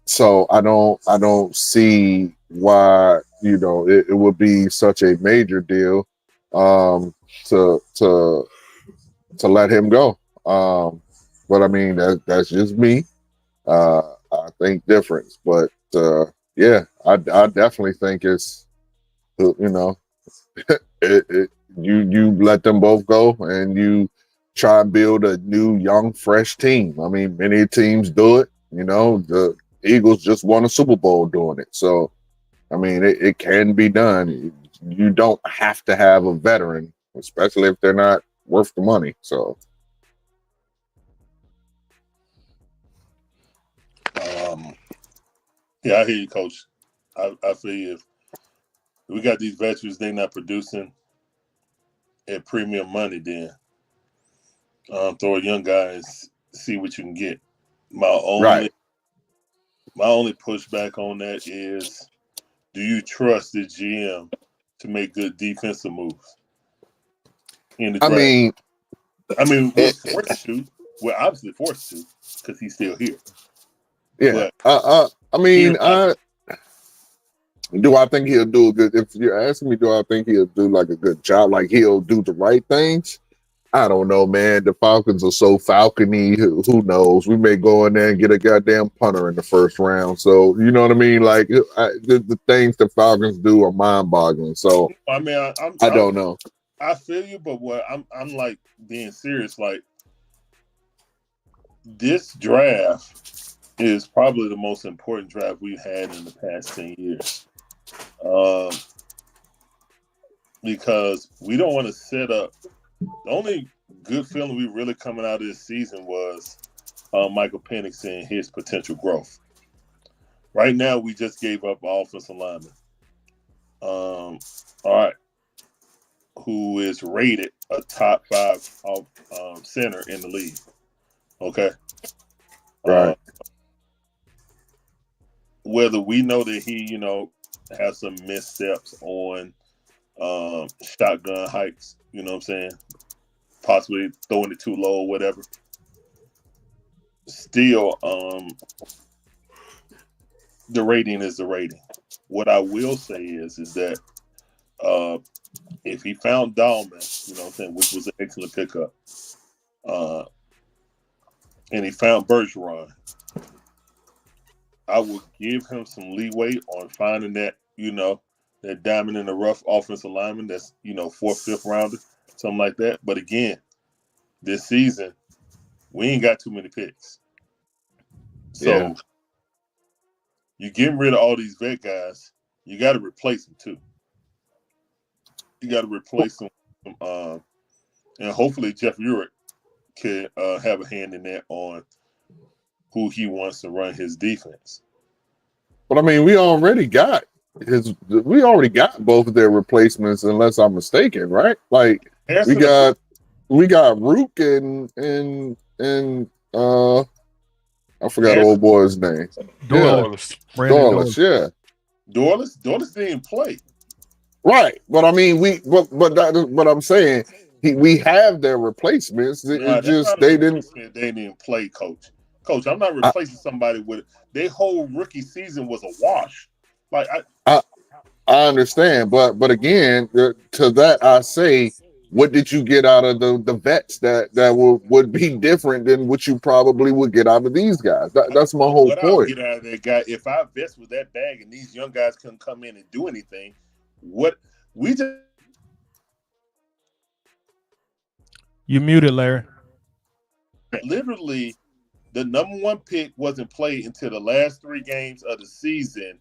So I don't see why it would be such a major deal to let him go. But I mean that's just me. I think different, but yeah, I definitely think it's you let them both go and you try and build a new young fresh team. I mean, many teams do it. The Eagles just won a Super Bowl doing it, so I mean it can be done. you don't have to have a veteran, especially if they're not worth the money. So, yeah, I hear you, Coach. I feel you. If we got these veterans, they not producing at premium money, then throw a young guy and see what you can get. My only pushback on that is, do you trust the GM to make good defensive moves in the draft? We're forced to. We're obviously forced to because he's still here. Yeah. But do I think he'll do a good? If you're asking me, do I think he'll do like a good job? Like he'll do the right things? I don't know, man. The Falcons are so falcony. Who knows? We may go in there and get a goddamn punter in the first round. So you know what I mean? Like the things the Falcons do are mind-boggling. So I mean, I don't know. I feel you, but what I'm like being serious. Like this draft is probably the most important draft we've had in the past 10 years. Because we don't want to set up. The only good feeling we really coming out of this season was Michael Penix and his potential growth. Right now, we just gave up offensive lineman. All right, who is rated a top 5 center in the league? Okay, right. Whether we know that he, has some missteps on shotgun hikes, you know what I'm saying? Possibly throwing it too low or whatever. Still, the rating is the rating. What I will say is that if he found Dalman, you know what I'm saying, which was an excellent pickup, and he found Bergeron, I would give him some leeway on finding that, that diamond in the rough offensive lineman that's, 4th, 5th rounder, something like that. But again, this season, we ain't got too many picks. So you're getting rid of all these vet guys. You got to replace them too. You got to replace them. And hopefully Jeff Urich can have a hand in that on who he wants to run his defense. But I mean, we already got both of their replacements, unless I'm mistaken, right? Like we got Rook and I forgot the old boy's name. Dorless. Dorless, yeah. Dorless didn't play. Right. But I mean, but I'm saying we have their replacements. They didn't play, Coach. Coach, I'm not replacing somebody with their whole rookie season was a wash. Like I understand, but again, to that I say, what did you get out of the vets that would be different than what you probably would get out of these guys? That's my whole point. I would get out of that guy if our vets was that bag and these young guys couldn't come in and do anything. You muted, Larry. Literally, the number 1 pick wasn't played until the last 3 games of the season,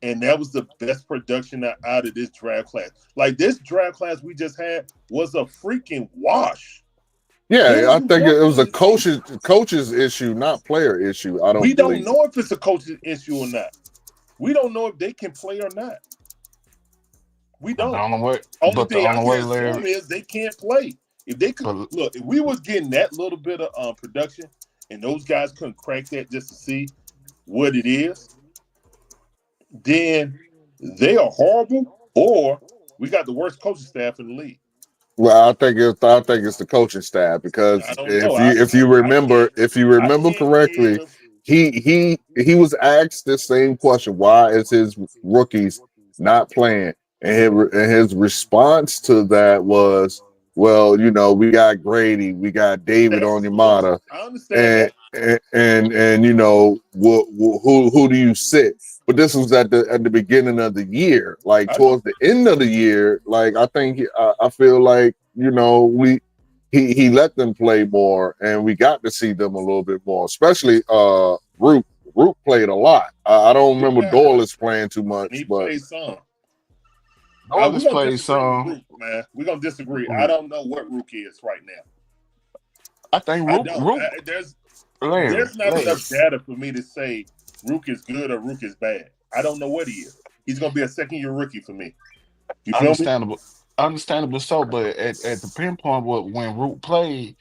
and that was the best production out of this draft class. Like, this draft class we just had was a freaking wash. Yeah, I think it was a coach's issue, not player issue. We don't know if it's a coach's issue or not. We don't know if they can play or not. We don't. Only thing I can assume is they can't play. If they could look, if we was getting that little bit of production, and those guys couldn't crack that just to see what it is, then they are horrible, or we got the worst coaching staff in the league. Well, I think it's the coaching staff, because if you remember correctly, he was asked the same question: why is his rookies not playing? And his response to that was, well, we got Grady, we got David Onyemata, and who do you sit? But this was at the beginning of the year, like towards the end of the year. Like I feel like he let them play more, and we got to see them a little bit more, especially Rook. Rook played a lot. I don't remember Dorless playing too much, but played some. Notice We're gonna plays disagree with some. Rook, man. We're gonna disagree. I don't know what Rook is right now. I think I Rook, don't. Rook, There's Larry, not enough data for me to say Rook is good or Rook is bad. I don't know what he is. He's gonna be a second-year rookie for me. You feel me? understandable. So, but at the pinpoint, when Rook played,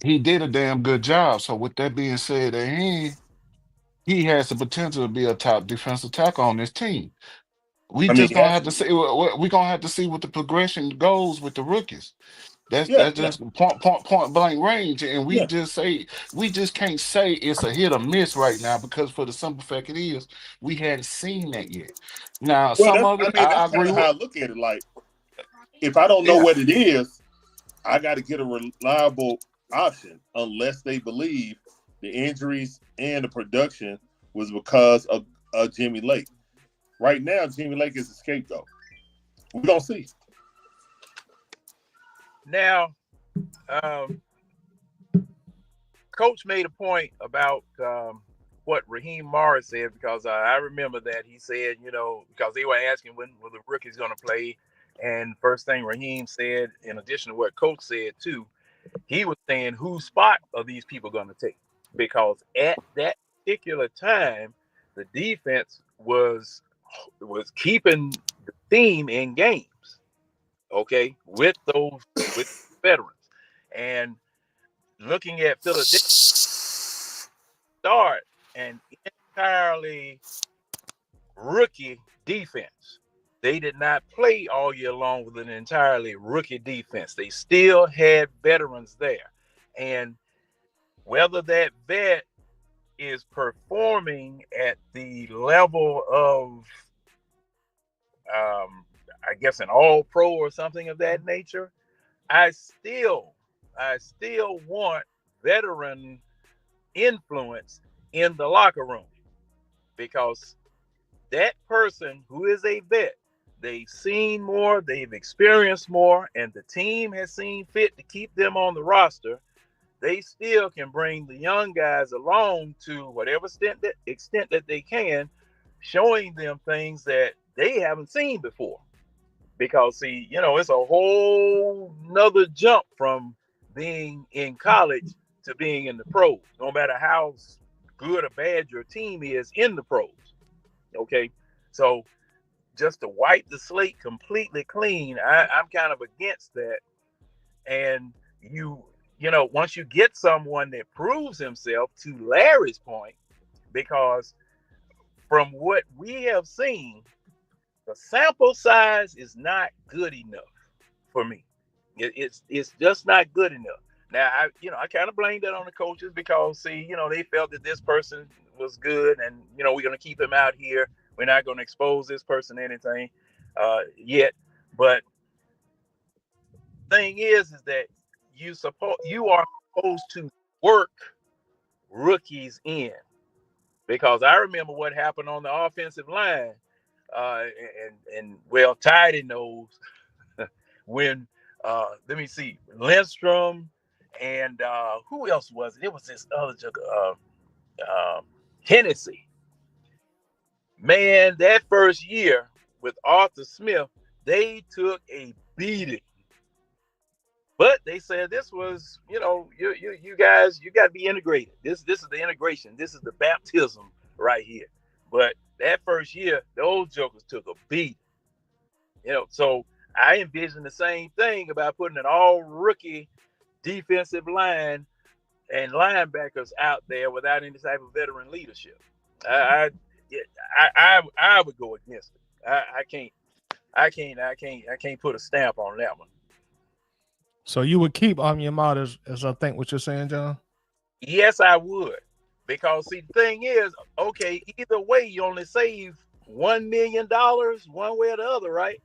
he did a damn good job. So, with that being said, he has the potential to be a top defensive tackle on this team. We I mean, just he gonna has have to to be. see. We're gonna have to see what the progression goes with the rookies. Yeah, That's just point blank range, and yeah. we just can't say it's a hit or miss right now because for the simple fact it is we hadn't seen that yet. Now Well, some of it I that's kind agree of with. how I look at it. Like, if I don't know Yeah, what it is, I got to get a reliable option unless they believe the injuries and the production was because of Jimmy Lake. Right now, Jimmy Lake is a scapegoat. We're going to see. Now, Coach made a point about what Raheem Morris said, because I remember that he said, because they were asking when the rookies going to play. And first thing Raheem said, in addition to what Coach said too, he was saying, whose spot are these people going to take? Because at that particular time, the defense was keeping the team in games, okay, with veterans. And looking at Philadelphia start an entirely rookie defense. They did not play all year long with an entirely rookie defense. They still had veterans there. And whether that vet is performing at the level of, I guess, an all-pro or something of that nature, I still want veteran influence in the locker room, because that person who is a vet, they've seen more, they've experienced more, and the team has seen fit to keep them on the roster. They still can bring the young guys along to whatever extent that they can, showing them things that they haven't seen before. Because, see, it's a whole nother jump from being in college to being in the pros, no matter how good or bad your team is in the pros. Okay, so just to wipe the slate completely clean, I'm kind of against that. And once you get someone that proves himself, to Larry's point, because from what we have seen, the sample size is not good enough for me. It's just not good enough. Now, I kind of blame that on the coaches, because, see, they felt that this person was good, and, we're going to keep him out here. We're not going to expose this person to anything yet. But thing is that you are supposed to work rookies in, because I remember what happened on the offensive line, and well, Tidy knows when let me see, Lindstrom and who else was it? It was this other Hennessy. Man, that first year with Arthur Smith, they took a beating. But they said this was, you guys, you got to be integrated. This is the integration. This is the baptism right here. But that first year, those jokers took a beat. So I envision the same thing about putting an all rookie defensive line and linebackers out there without any type of veteran leadership. I would go against it. I can't put a stamp on that one. So you would keep Onyemata, as I think what you're saying, John? Yes, I would. Because, see, the thing is, okay, either way, you only save $1 million one way or the other, right?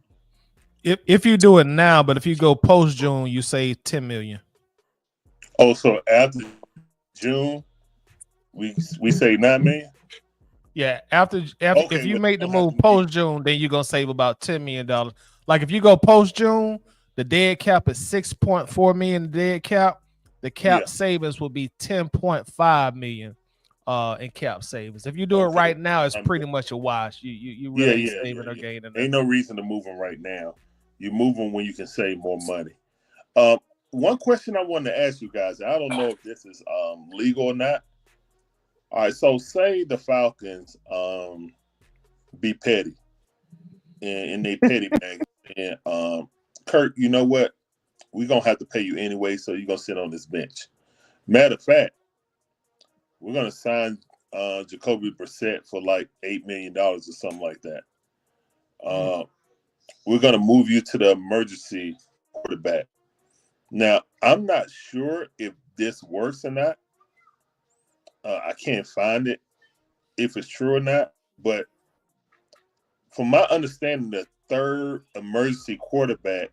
If you do it now, but if you go post June, you save $10 million. Oh, so after June, we save $9 million? Yeah, after if you make the move post June, then you're gonna save about $10 million. Like if you go post June, the dead cap is $6.4 million. The dead cap, the cap savings will be $10.5 million. in cap savings. If you do it right now, it's pretty much a wash. You really ain't saving or gaining. Ain't no reason to move them right now. You move them when you can save more money. One question I wanted to ask you guys, I don't know if this is legal or not. All right, so say the Falcons be petty and they petty bag and Kurt, you know what? We're gonna have to pay you anyway, so you're gonna sit on this bench. Matter of fact, we're gonna sign Jacoby Brissett for like $8 million or something like that. We're gonna move you to the emergency quarterback. Now, I'm not sure if this works or not. I can't find it if it's true or not. But from my understanding, the third emergency quarterback,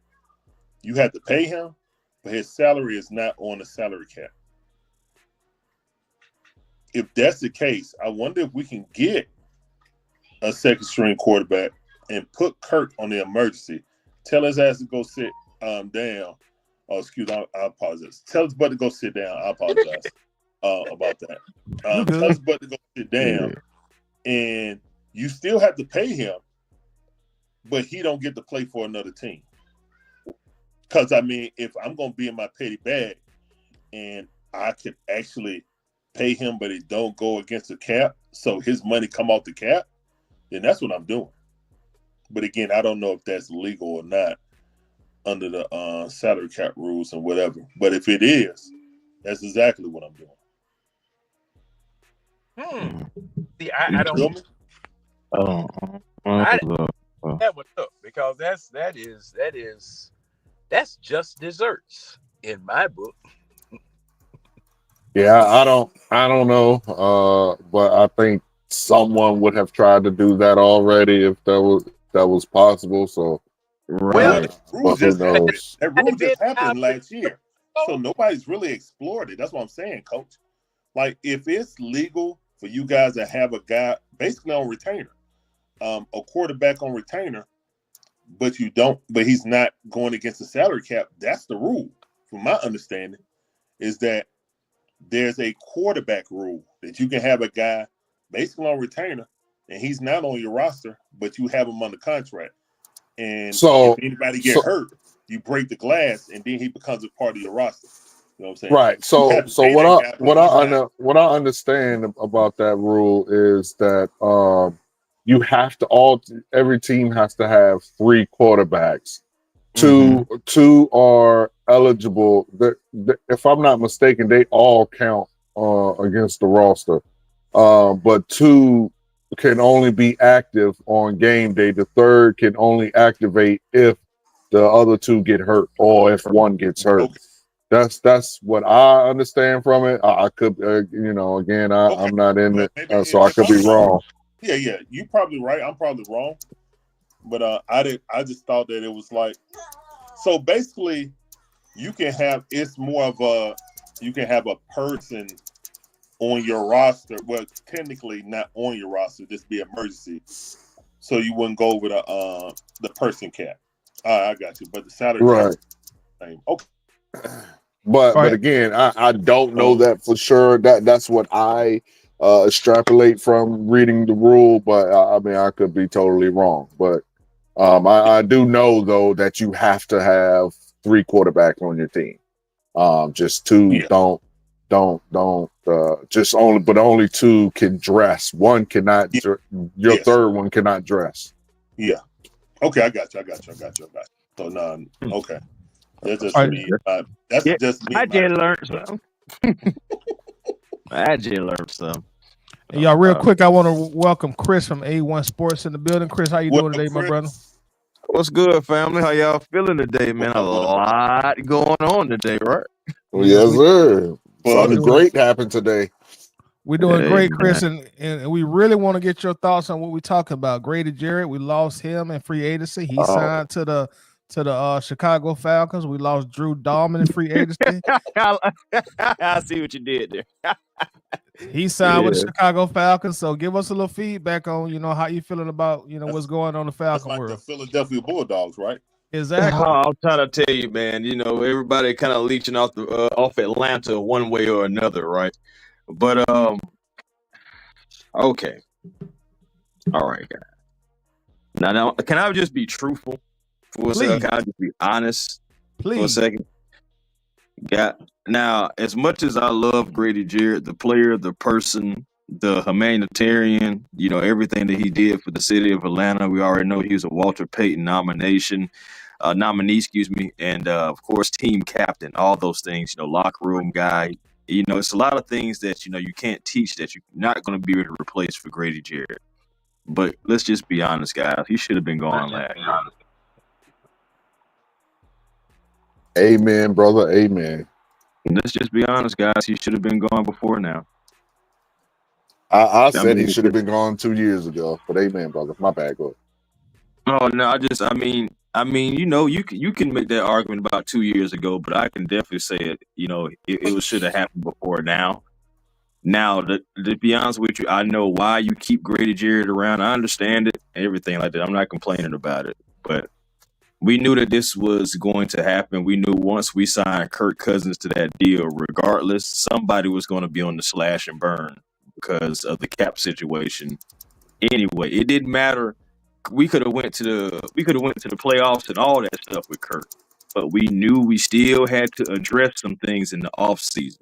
you have to pay him, but his salary is not on the salary cap. If that's the case, I wonder if we can get a second string quarterback and put Kirk on the emergency. Tell his ass to go sit down. Oh, excuse me, I apologize. Tell his butt to go sit down. I apologize about that. Tell his butt to go sit down, and you still have to pay him, but he don't get to play for another team. Because, I mean, if I'm going to be in my petty bag and I could actually pay him, but it don't go against the cap, so his money come off the cap, then that's what I'm doing. But, again, I don't know if that's legal or not under the salary cap rules and whatever. But if it is, that's exactly what I'm doing. See, I don't. That would look because that's just desserts in my book. Yeah, I don't know. But I think someone would have tried to do that already if that was possible. So Well, that rule just happened last year. So nobody's really explored it. That's what I'm saying, Coach. Like, if it's legal for you guys to have a guy basically on retainer, a quarterback on retainer, but he's not going against the salary cap, that's the rule. From my understanding, is that there's a quarterback rule that you can have a guy basically on retainer, and he's not on your roster, but you have him under contract. And if anybody get hurt, you break the glass, and then he becomes a part of your roster. You know what I'm saying? Right. So what I understand about that rule is that you have to every team has to have 3 quarterbacks. Two are eligible. If I'm not mistaken, they all count against the roster. But 2 can only be active on game day. The third can only activate if the other 2 get hurt or if one gets hurt. Okay. That's what I understand from it. I could, again, I'm not in it, so I could be wrong. Yeah, you're probably right. I'm probably wrong, but I just thought that it was like, so basically, you can have a person on your roster. Well, technically not on your roster, just be emergency, so you wouldn't go over the person cap. I got you, but the salary cap, same. Okay. But again, I don't know that for sure. That's what I extrapolate from reading the rule. But I mean, I could be totally wrong. But I do know though that you have to have 3 quarterbacks on your team. Just 2 just only 2 can dress. One cannot. Your third one cannot dress. Yeah. Okay, I got you. So none. Okay. That's just me. That's just me. I just learned something. I just learned something. Hey, y'all, real quick, I want to welcome Chris from A1 Sports in the building. Chris, how you doing today, my brother? What's good, family? How y'all feeling today, man? A lot going on today, right? Well, yes, sir. Something great happened today. We're doing great, Chris, and we really want to get your thoughts on what we're talking about. Grady Jarrett, we lost him in free agency. He signed to the Chicago Falcons. We lost Drew Dalman in free agency. I see what you did there. He signed with the Chicago Falcons. So give us a little feedback on, how you feeling about, what's going on in the Falcon like world. The Philadelphia Bulldogs, right? Exactly. I'm trying to tell you, man. Everybody kind of leeching off Atlanta one way or another, right? But Okay. All right, guys. Now, can I just be truthful for a second? Please. Can I just be honest for a Please. second? Now, as much as I love Grady Jarrett, the player, the person, the humanitarian, everything that he did for the city of Atlanta, we already know he was a Walter Payton nominee, and of course, team captain, all those things, locker room guy. It's a lot of things that, you can't teach that you're not going to be able to replace for Grady Jarrett. But let's just be honest, guys. He should have been gone last year. Amen, brother. Amen. Let's just be honest, guys. He should have been gone before now. I said he should have been gone 2 years ago, but amen, brother. My bad, go ahead. Oh no, you can make that argument about 2 years ago, but I can definitely say it should have happened before now. Now, to be honest with you, I know why you keep Grady Jarrett around. I understand it, everything like that. I'm not complaining about it, but we knew that this was going to happen. We knew once we signed Kirk Cousins to that deal, regardless, somebody was going to be on the slash and burn because of the cap situation. Anyway, it didn't matter. We could have went to the playoffs and all that stuff with Kirk, but we knew we still had to address some things in the offseason.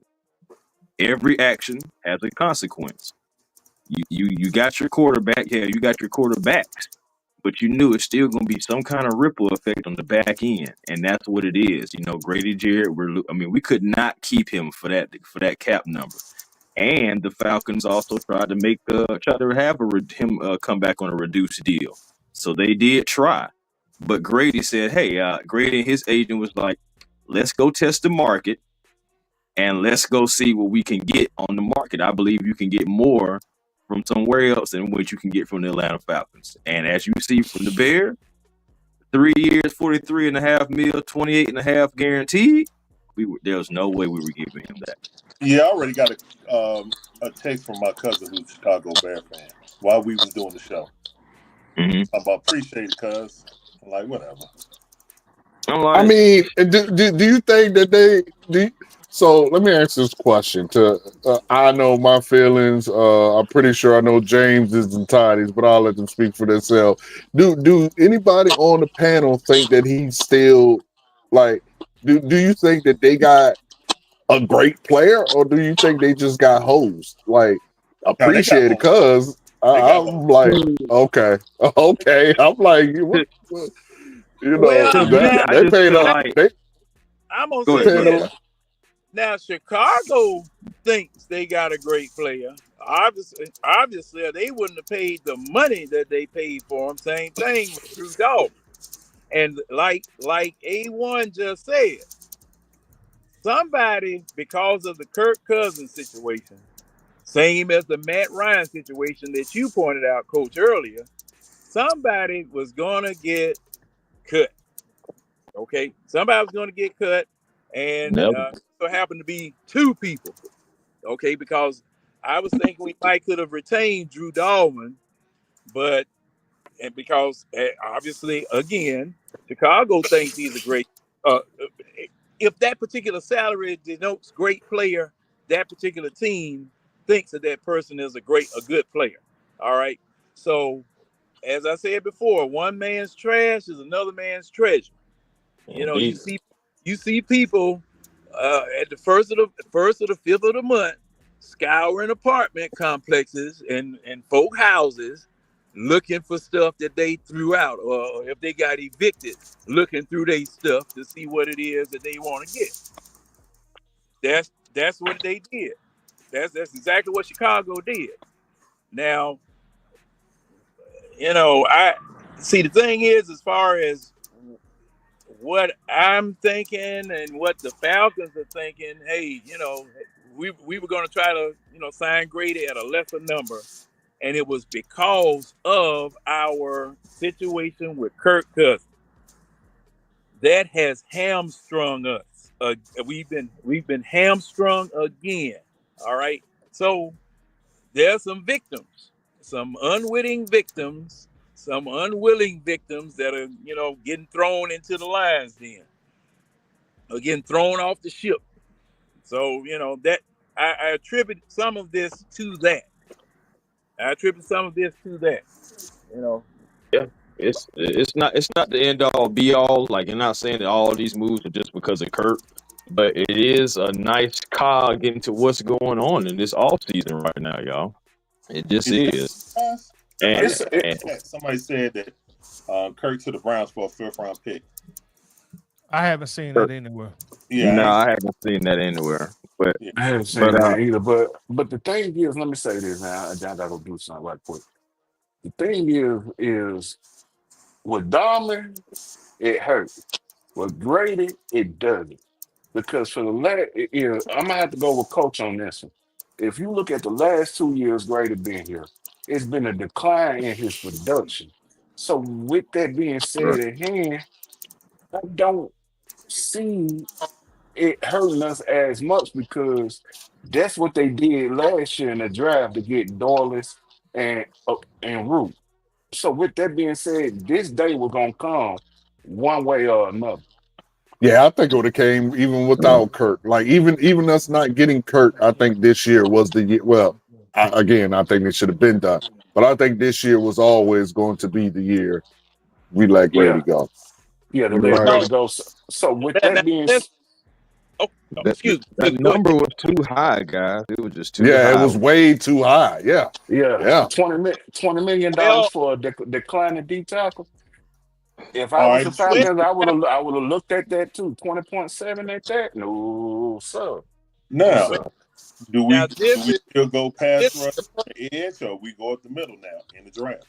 Every action has a consequence. You got your quarterback, you got your quarterbacks, but you knew it's still going to be some kind of ripple effect on the back end, and that's what it is. Grady Jarrett. We could not keep him for that cap number, and the Falcons also tried to have him come back on a reduced deal. So they did try, but Grady said, "Hey, Grady and his agent was like, let's go test the market." And let's go see what we can get on the market. I believe you can get more from somewhere else than what you can get from the Atlanta Falcons. And as you see from the Bears, 3 years, $43.5 million, $28.5 guaranteed. There was no way we were giving him that. Yeah, I already got a text from my cousin who's a Chicago Bear fan while we was doing the show. Mm-hmm. I appreciate it, cuz. I'm like, whatever. I mean, do you think that they? So let me ask this question. I know my feelings. I'm pretty sure I know James is and Toddy's, but I'll let them speak for themselves. Do anybody on the panel think that he's still like? Do you think that they got a great player, or do you think they just got hosed? Like, appreciate it, cuz I'm like, okay. I'm like, what? They paid up. I'm gonna say this. Now, Chicago thinks they got a great player. Obviously, they wouldn't have paid the money that they paid for him. Same thing with Drew Dalman. And like A1 just said, somebody, because of the Kirk Cousins situation, same as the Matt Ryan situation that you pointed out, Coach, earlier, somebody was going to get cut. Okay? Somebody was going to get cut. And so happened to be two people, okay? Because I was thinking we might could have retained Drew Dalman, because obviously, again, Chicago thinks he's a great. If that particular salary denotes great player, that particular team thinks that person is a good player. All right. So, as I said before, one man's trash is another man's treasure. You see people at the first of the fifth of the month scouring apartment complexes and folk houses looking for stuff that they threw out, or if they got evicted, looking through their stuff to see what it is that they want to get. That's what they did. That's exactly what Chicago did. Now, I see the thing is, as far as what I'm thinking and what the Falcons are thinking, hey, we were going to try to, sign Grady at a lesser number. And it was because of our situation with Kirk Cousins. That has hamstrung us. We've been hamstrung again. All right. So there's some victims, some unwitting victims, some unwilling victims that are, getting thrown into the lion's den, or getting thrown off the ship. So, that I attribute some of this to that. I attribute some of this to that. You know. Yeah, it's not the end all be all. Like, you're not saying that all these moves are just because of Kirk, but it is a nice cog into what's going on in this off season right now, y'all. It just is. And Somebody said that Kirk to the Browns for a 5th round pick. I haven't seen that anywhere. Yeah, no, I haven't seen that anywhere. But I haven't seen that either. But the thing is, let me say this now. I gotta do something right quick. The thing is with Dalman, it hurts. With Grady, it doesn't. Because for the last, I'm gonna have to go with Coach on this one. If you look at the last 2 years Grady been here, it's been a decline in his production. So with that being said at hand, I don't see it hurting us as much because that's what they did last year in the draft to get Dorless and Root. So with that being said, this day was gonna come one way or another. Yeah, I think it would have came even without Kirk. Like even us not getting Kirk, I think this year was the year. Well, I think it should have been done, but I think this year was always going to be the year we let Grady go. Yeah, to let Grady go. So with that being said, that number was too high, guys. It was just too high. Yeah, it was way too high. Yeah. $20 million for a declining D tackle. If I was the Falcons, I would have looked at that too. 20.7 at that. No, sir. Now, do we still go pass rush edge, or we go up the middle now in the draft?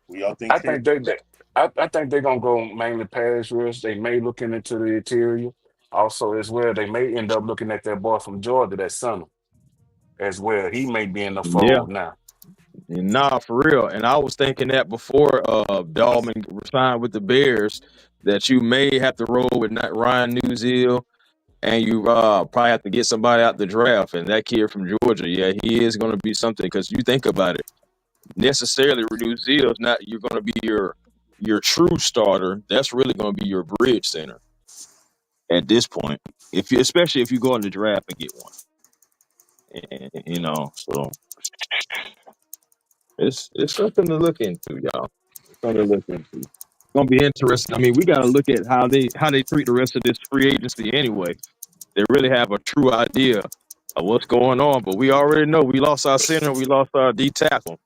We all think. I think they're gonna go mainly pass rush. They may look into the interior. Also, as well, they may end up looking at that boy from Georgia, that Summer, as well. He may be in the fold now. Nah, for real. And I was thinking that before Dalman signed with the Bears, that you may have to roll with Ryan Newseel, and you probably have to get somebody out the draft. And that kid from Georgia, yeah, he is going to be something, because you think about it, necessarily Newseel is not you're going to be your true starter. That's really going to be your bridge center at this point, especially if you go in the draft and get one. And, so. It's something to look into, y'all. It's something to look into. It's gonna be interesting. I mean, we gotta look at how they treat the rest of this free agency anyway. They really have a true idea of what's going on, but we already know we lost our center, we lost our D tackle.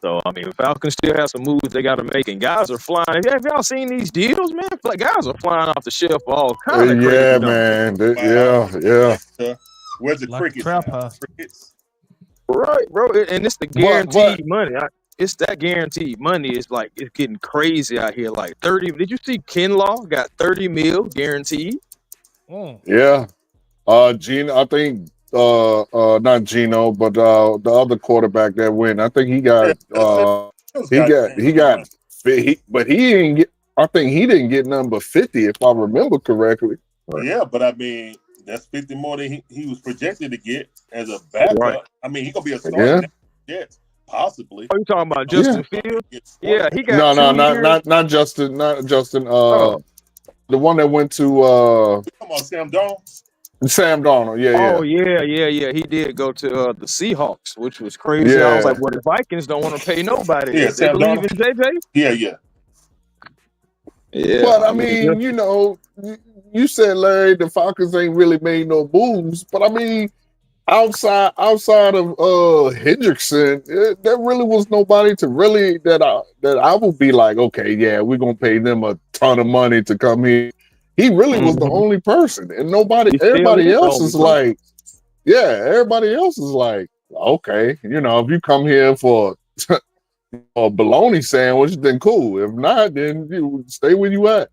So I mean, Falcons still have some moves they gotta make, and guys are flying. Have y'all seen these deals, man? Like, guys are flying off the shelf for all kind of crazy. Yeah, man. Yeah. Where's the crickets? Right, bro, and it's the guaranteed money. It's that guaranteed money. It's like it's getting crazy out here. Like 30. Did you see Kinlaw got 30 mil guaranteed? Yeah. Gino, I think not Gino, but the other quarterback that went. I think he got but he didn't get. I think he didn't get number 50 if I remember correctly. Yeah, but I mean, that's 50 more than he was projected to get as a backup. Right. I mean, he gonna be a starter. Yeah, possibly. Are you talking about Justin Fields? Yeah, he got not Justin. The one that went to come on, Sam Darnold. Sam Darnold. Yeah. Oh yeah. He did go to the Seahawks, which was crazy. Yeah. I was like, well, the Vikings don't want to pay nobody. Yeah, they believe in JJ. Yeah. But I mean, you said, Larry, the Falcons ain't really made no moves. But I mean, outside of Hendrickson, there really was nobody to really that I would be like, okay, yeah, we're gonna pay them a ton of money to come here. He really was the only person, and everybody else is like, okay, if you come here for a bologna sandwich, then cool. If not, then you stay where you at.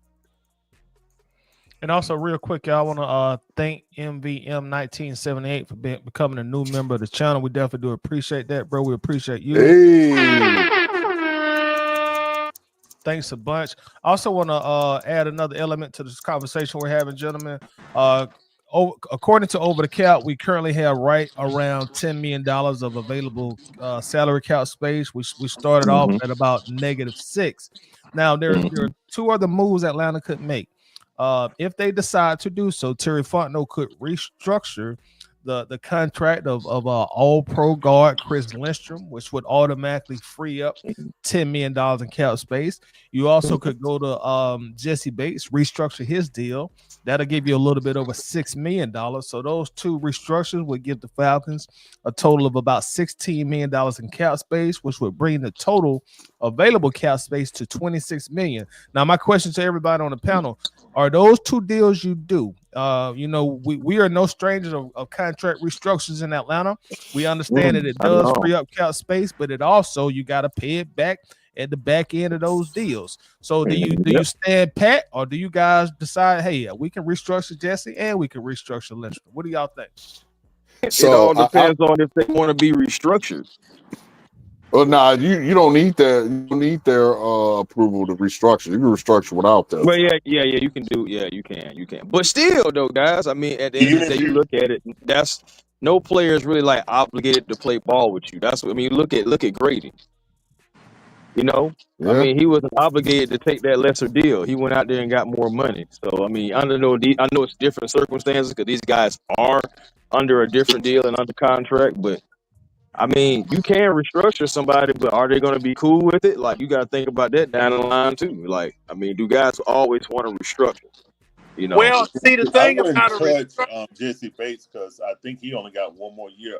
And also, real quick, y'all, want to thank MVM1978 for becoming a new member of the channel. We definitely do appreciate that, bro. We appreciate you. Hey. Thanks a bunch. I also want to add another element to this conversation we're having, gentlemen. According to Over the Cap, we currently have right around $10 million of available salary cap space. We started off at about -6. Now, there are two other moves Atlanta could make. If they decide to do so, Terry Fontenot could restructure the contract of all pro guard Chris Lindstrom, which would automatically free up $10 million in cap space. You also could go to Jesse Bates, restructure his deal. That'll give you a little bit over $6 million. So those two restructures would give the Falcons a total of about $16 million in cap space, which would bring the total available cap space to $26 million. Now, my question to everybody on the panel, are those two deals you do? We are no strangers of contract restructures in Atlanta. We understand that it does free up cap space, but it also, you got to pay it back at the back end of those deals. So do you stand pat, or do you guys decide, hey, we can restructure Jesse and we can restructure Lindstrom? What do y'all think? It all depends on if they want to be restructured. Well, nah, you don't need their approval to restructure. You can restructure without them. Well, yeah, you can do, you can. But still, though, guys, I mean, at the end of the day, you look at it. That's no player is really like obligated to play ball with you. That's what I mean. Look at Grady. I mean, he wasn't obligated to take that lesser deal. He went out there and got more money. So I mean, I know it's different circumstances because these guys are under a different deal and under contract, but. I mean, you can restructure somebody, but are they going to be cool with it? Like, you got to think about that down the line too. Like, I mean, do guys always want to restructure? Well, see, the thing about Jesse Bates, because I think he only got one more year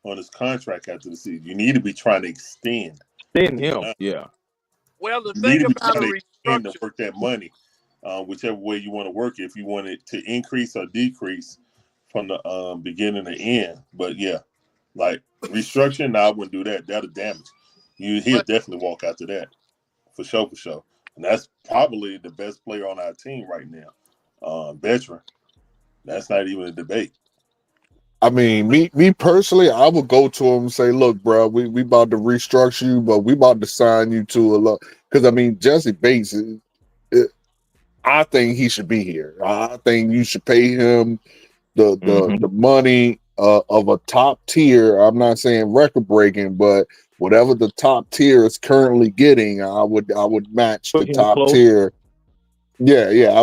on his contract after the season. You need to be trying to extend him. Yeah. Well, the thing about a restructure, to work that money, whichever way you want to work it. If you want it to increase or decrease from the beginning to end, but yeah. Like restructuring, I wouldn't do that. That'll damage. He'll definitely walk after that, for sure. And that's probably the best player on our team right now, veteran. That's not even a debate. I mean, me personally, I would go to him and say, "Look, bro, we about to restructure you, but we about to sign you to a lot." Because I mean, Jesse Bates, I think he should be here. I think you should pay him the money. Of a top tier, I'm not saying record breaking, but whatever the top tier is currently getting, I would match the top tier. Yeah, I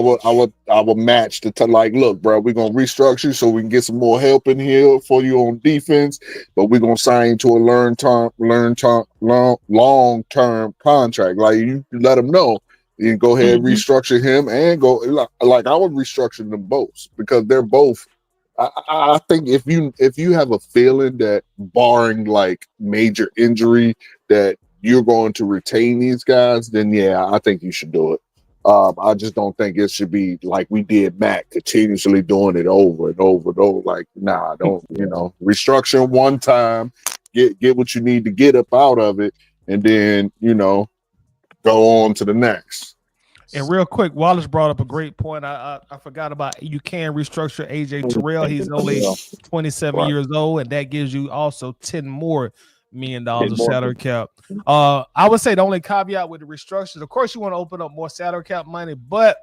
would match the like, look, bro, we're gonna restructure you so we can get some more help in here for you on defense, but we're gonna sign you to a long-term contract. Like, you let them know. You can go ahead and restructure him and go like I would restructure them both because they're both. I think if you have a feeling that barring like major injury that you're going to retain these guys, then yeah, I think you should do it. I just don't think it should be like we did Mac, continuously doing it over and over and over. Like, nah, don't, restructure one time, get what you need to get up out of it, and then, go on to the next. And real quick, Wallace brought up a great point. I forgot about, you can restructure AJ Terrell. He's only 27 years old, and that gives you also $10 more million of salary cap. I would say the only caveat with the restructures, of course, you want to open up more salary cap money, but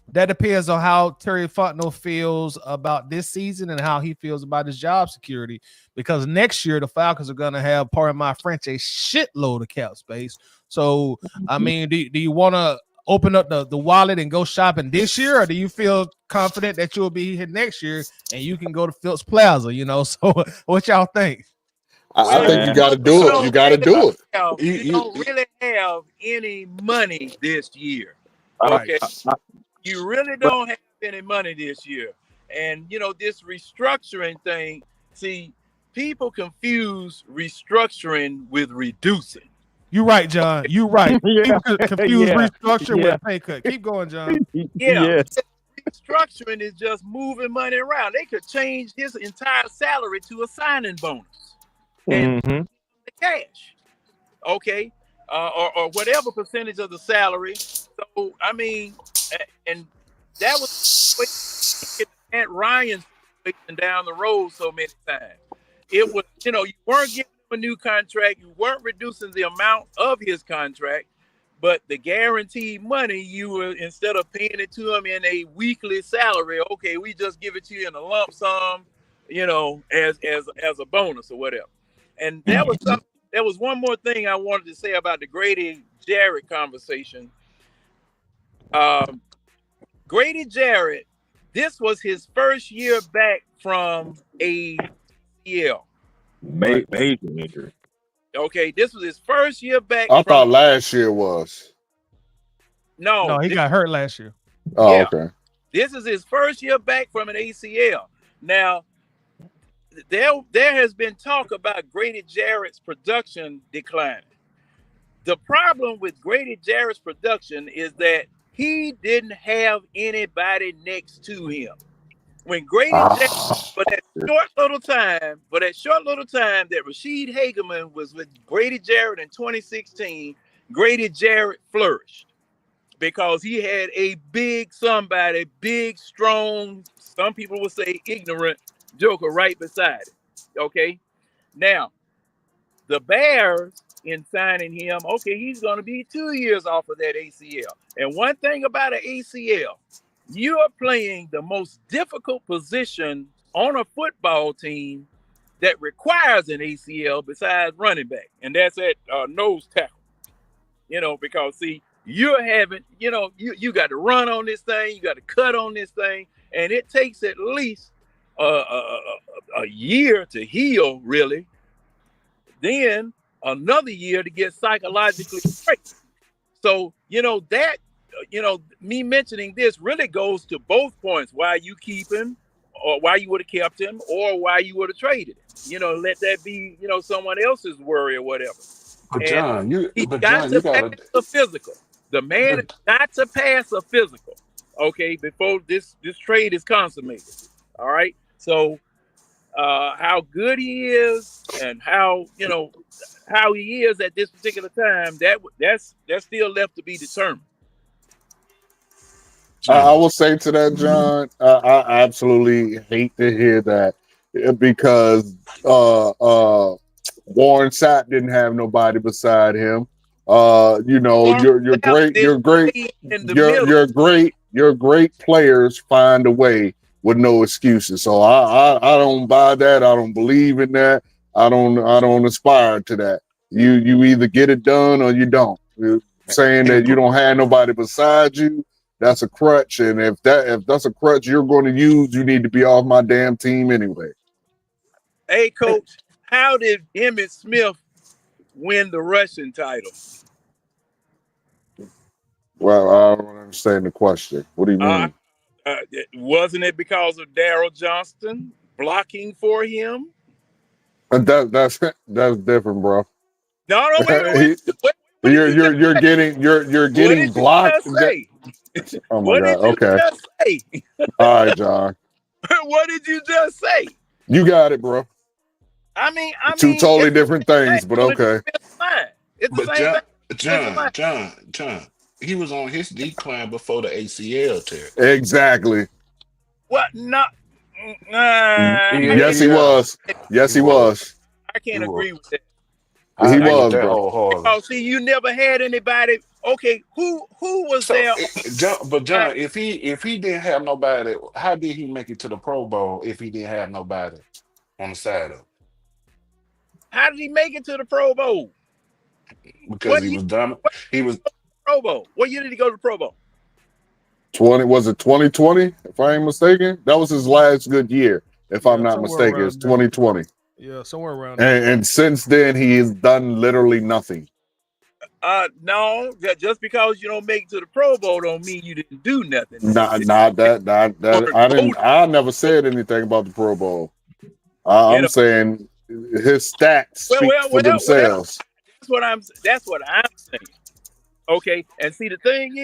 that depends on how Terry Fontenot feels about this season and how he feels about his job security. Because next year, the Falcons are going to have, pardon my French, a shitload of cap space. So, I mean, do you want to open up the wallet and go shopping this year, or do you feel confident that you'll be here next year and you can go to Phillips Plaza? So what y'all think? I think you got to do it. You got to do it. You don't really have any money this year. Okay. You really don't have any money this year. And, this restructuring thing, see, people confuse restructuring with reducing. You're right, John. You're right. People confuse restructure with pay cut. Keep going, John. Restructuring is just moving money around. They could change his entire salary to a signing bonus and the cash, okay, or whatever percentage of the salary. So I mean, and that was Matt Ryan's down the road so many times. It was, you weren't giving him a new contract, you weren't reducing the amount of his contract, but the guaranteed money, you were, instead of paying it to him in a weekly salary, okay, we just give it to you in a lump sum, as a bonus or whatever. And that was something. There was one more thing I wanted to say about the Grady Jarrett conversation. Grady Jarrett this was his first year back from ACL. Major injury. Okay, this was his first year back. I thought last year was. No, he got hurt last year. Oh, okay. This is his first year back from an ACL. Now, there has been talk about Grady Jarrett's production declining. The problem with Grady Jarrett's production is that he didn't have anybody next to him. When Grady Jarrett, for that short little time that Rashid Hageman was with Grady Jarrett in 2016, Grady Jarrett flourished because he had a big, strong, some people would say ignorant joker right beside it. Okay. Now, the Bears, in signing him, okay, he's going to be 2 years off of that ACL. And one thing about an ACL, you are playing the most difficult position on a football team that requires an ACL besides running back, and that's at nose tackle. Because see, you're having, you got to run on this thing, you got to cut on this thing, and it takes at least a year to heal, really. Then another year to get psychologically straight. So, me mentioning this really goes to both points, why you keep him or why you would have kept him or why you would have traded him. Let that be, someone else's worry or whatever. But John, you got to pass a physical. The man got to pass a physical, okay, before this trade is consummated. All right. So how good he is and how he is at this particular time, that's still left to be determined. I will say to that, John, I absolutely hate to hear that because Warren Sapp didn't have nobody beside him. Your great players find a way with no excuses. So I don't buy that. I don't believe in that. I don't aspire to that. You either get it done or you don't. Saying that you don't have nobody beside you, that's a crutch. And if that's a crutch you're going to use, you need to be off my damn team anyway. Hey, Coach, how did Emmitt Smith win the rushing title? Well, I don't understand the question. What do you mean? Wasn't it because of Darryl Johnston blocking for him? That's different, bro. No, wait. You're getting blocked. Oh my God. Okay. All right, John. What did you just say? You got it, bro. I mean, two totally different things, but okay. It's the same thing. John, he was on his decline before the ACL tear. Exactly. What? No. Yes, he was. Yes, he was. I can't agree with that. He was, bro. Oh, see, you never had anybody. Okay, who was there? John, if he didn't have nobody, how did he make it to the Pro Bowl if he didn't have nobody on the side of him? How did he make it to the Pro Bowl? Because he was dumb. He was Pro Bowl. What year did he go to the Pro Bowl? 2020? If I ain't mistaken, that was his last good year. If I'm not mistaken, it's 2020. Yeah, somewhere around there. And since then, he has done literally nothing. No, just because you don't make it to the Pro Bowl don't mean you didn't do nothing. I never said anything about the Pro Bowl. I'm saying his stats speak for themselves. That's what I'm saying. Okay, and see, the thing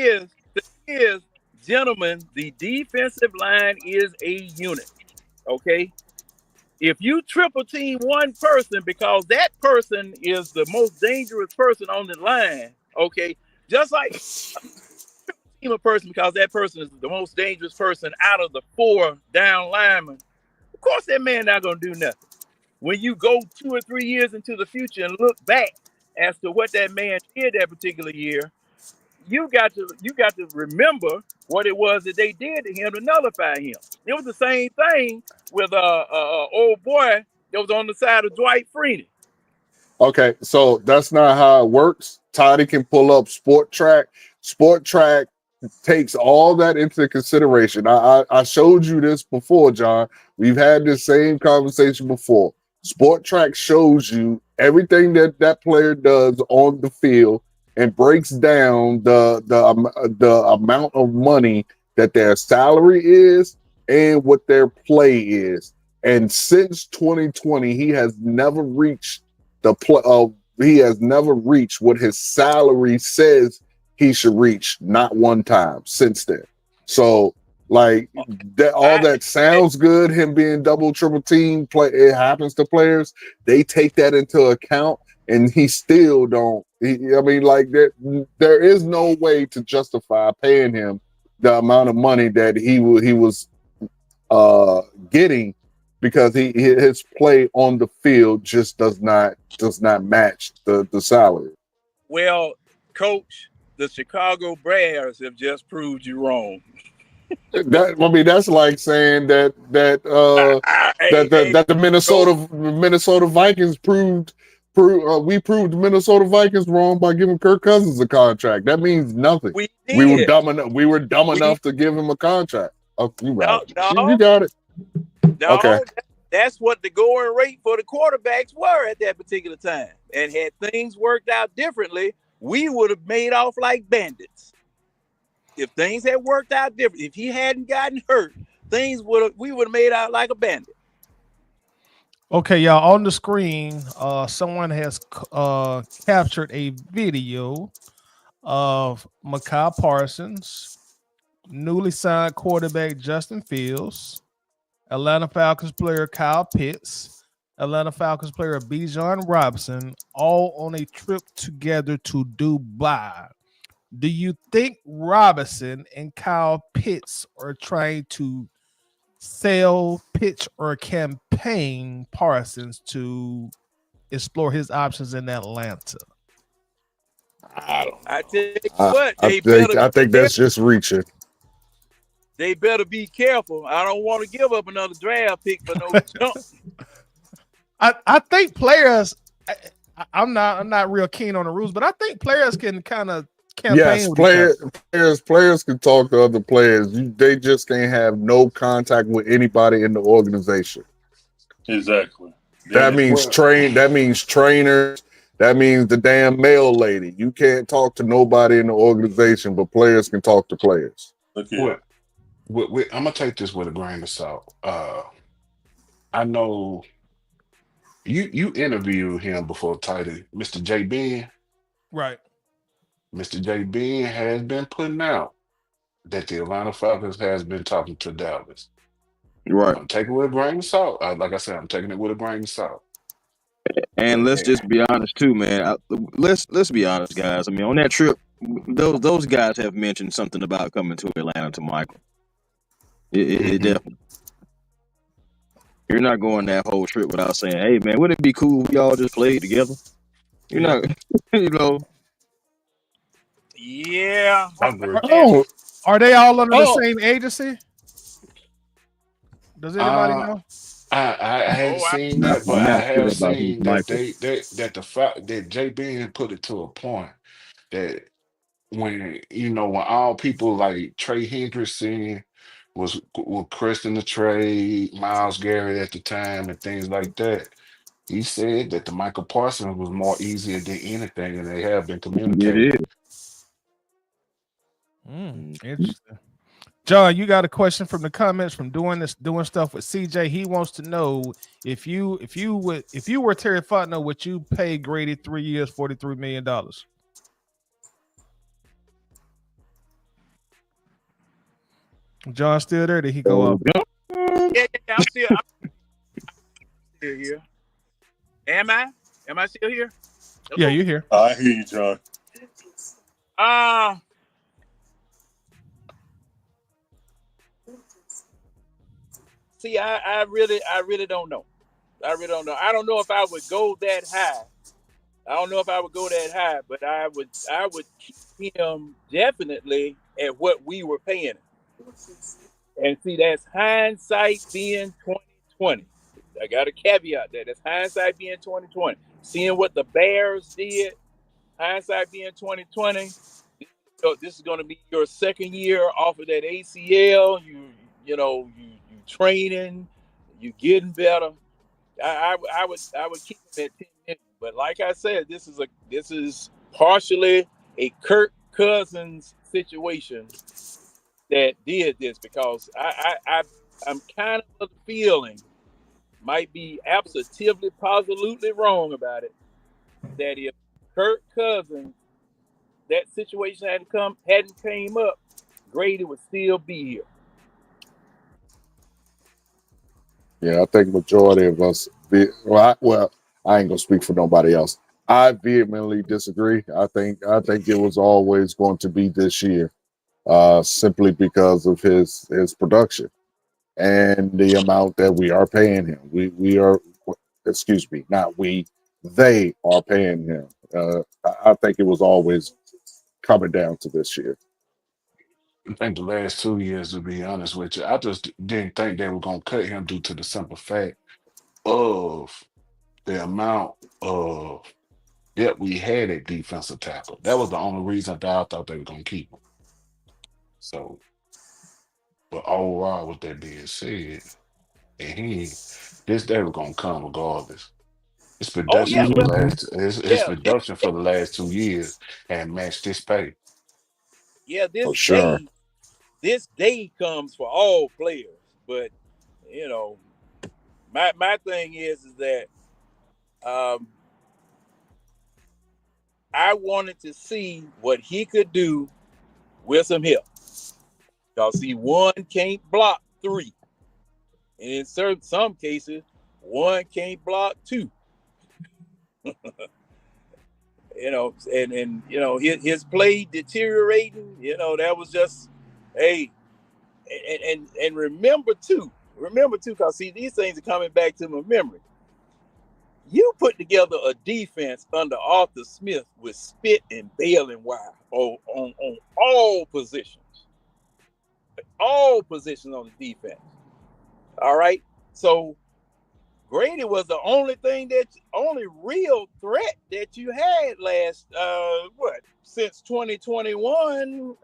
is, gentlemen, the defensive line is a unit. Okay, if you triple team one person because that person is the most dangerous person on the line, okay, just like team a person because that person is the most dangerous person out of the 4 down linemen, of course that man not gonna do nothing. When you go 2 or 3 years into the future and look back as to what that man did that particular year, you got to remember what it was that they did to him to nullify him. It was the same thing with old boy that was on the side of Dwight Freeney. Okay, so that's not how it works. Toddy can pull up Sport Track. Sport Track takes all that into consideration. I showed you this before, John. We've had this same conversation before. Sport Track shows you everything that player does on the field and breaks down the amount of money that their salary is and what their play is. And since 2020, he has never reached he has never reached what his salary says he should reach, not one time since then. So like that, all that sounds good. Him being double, triple team, it happens to players. They take that into account, and he still don't. I mean, like there is no way to justify paying him the amount of money that he was getting, because his play on the field just does not match the salary. Well, Coach, the Chicago Bears have just proved you wrong. That's like saying that the Minnesota Vikings proved the Minnesota Vikings wrong by giving Kirk Cousins a contract. That means nothing. We were dumb enough to give him a contract. Oh, you right. You got it. No, okay. That's what the going rate for the quarterbacks were at that particular time. And had things worked out differently, we would have made off like bandits. If things had worked out different, if he hadn't gotten hurt, we would have made out like a bandit. Okay, y'all, on the screen, someone has captured a video of Micah Parsons, newly signed quarterback Justin Fields, Atlanta Falcons player Kyle Pitts, Atlanta Falcons player Bijan Robinson, all on a trip together to Dubai. Do you think Robinson and Kyle Pitts are trying to sell, pitch, or campaign Parsons to explore his options in Atlanta? I think that's just reaching. They better be careful. I don't want to give up another draft pick for no jump. I think players. I'm not real keen on the rules, but I think players can kind of campaign. Yes, players can talk to other players. They just can't have no contact with anybody in the organization. Exactly. That means trainers. That means the damn mail lady. You can't talk to nobody in the organization, but players can talk to players. Okay. I'm gonna take this with a grain of salt. I know you interviewed him before, Tidy, Mr. J. Ben. Right. Mr. J. Ben has been putting out that the Atlanta Falcons has been talking to Dallas. Right. I'm taking it with a grain of salt. Like I said, I'm taking it with a grain of salt. And let's just be honest too, man. Let's be honest, guys. I mean, on that trip, those guys have mentioned something about coming to Atlanta to Michael. It definitely. You're not going that whole trip without saying, "Hey, man, wouldn't it be cool if y'all just played together?" You're not, Yeah. Are they all under the same agency? Does anybody know? I hadn't seen that, but I have seen that J. Ben put it to a point that when all people like Trey Hendrickson was Kristen the trade, Myles Garrett at the time, and things like that. He said that the Michael Parsons was more easier than anything, and they have been communicating. It is. Interesting. John, you got a question from the comments from doing stuff with CJ. He wants to know if you were Terry Fontenot, would you pay Grady 3 years, $43 million? John still there? Did he go up? Yeah, I'm still here. Am I still here? Yeah, you're here. I hear you, John. See, I really don't know. I don't know if I would go that high. But I would keep him definitely at what we were paying him. And see, that's hindsight being 2020. I got a caveat that. That's hindsight being 2020. Seeing what the Bears did, hindsight being 2020. this is going to be your second year off of that ACL. You training, you getting better. I would keep him at 10 million. But like I said, this is partially a Kirk Cousins situation that did this, because I'm kind of the feeling, might be positively wrong about it, that if Kirk Cousins, that situation hadn't came up, Grady would still be here. Yeah, I think majority of us. I ain't gonna speak for nobody else. I vehemently disagree. I think it was always going to be this year, simply because of his production and the amount that we are paying him. We are, excuse me, not we. They are paying him. I think it was always coming down to this year. I think the last 2 years, to be honest with you, I just didn't think they were going to cut him due to the simple fact of the amount of depth we had at defensive tackle. That was the only reason that I thought they were going to keep him. So, but overall, with that being said, this day was going to come regardless. His Oh production yeah, for the well, his production for the last 2 years had matched his pay. yeah. For sure. This day comes for all players, but my thing is that I wanted to see what he could do with some help, because one can't block three, and in some cases, one can't block two. And his play deteriorating. That was just, hey, and remember too, because see, these things are coming back to my memory. You put together a defense under Arthur Smith with spit and baling wire on all positions on the defense. All right, so Grady was the only real threat that you had since 2021.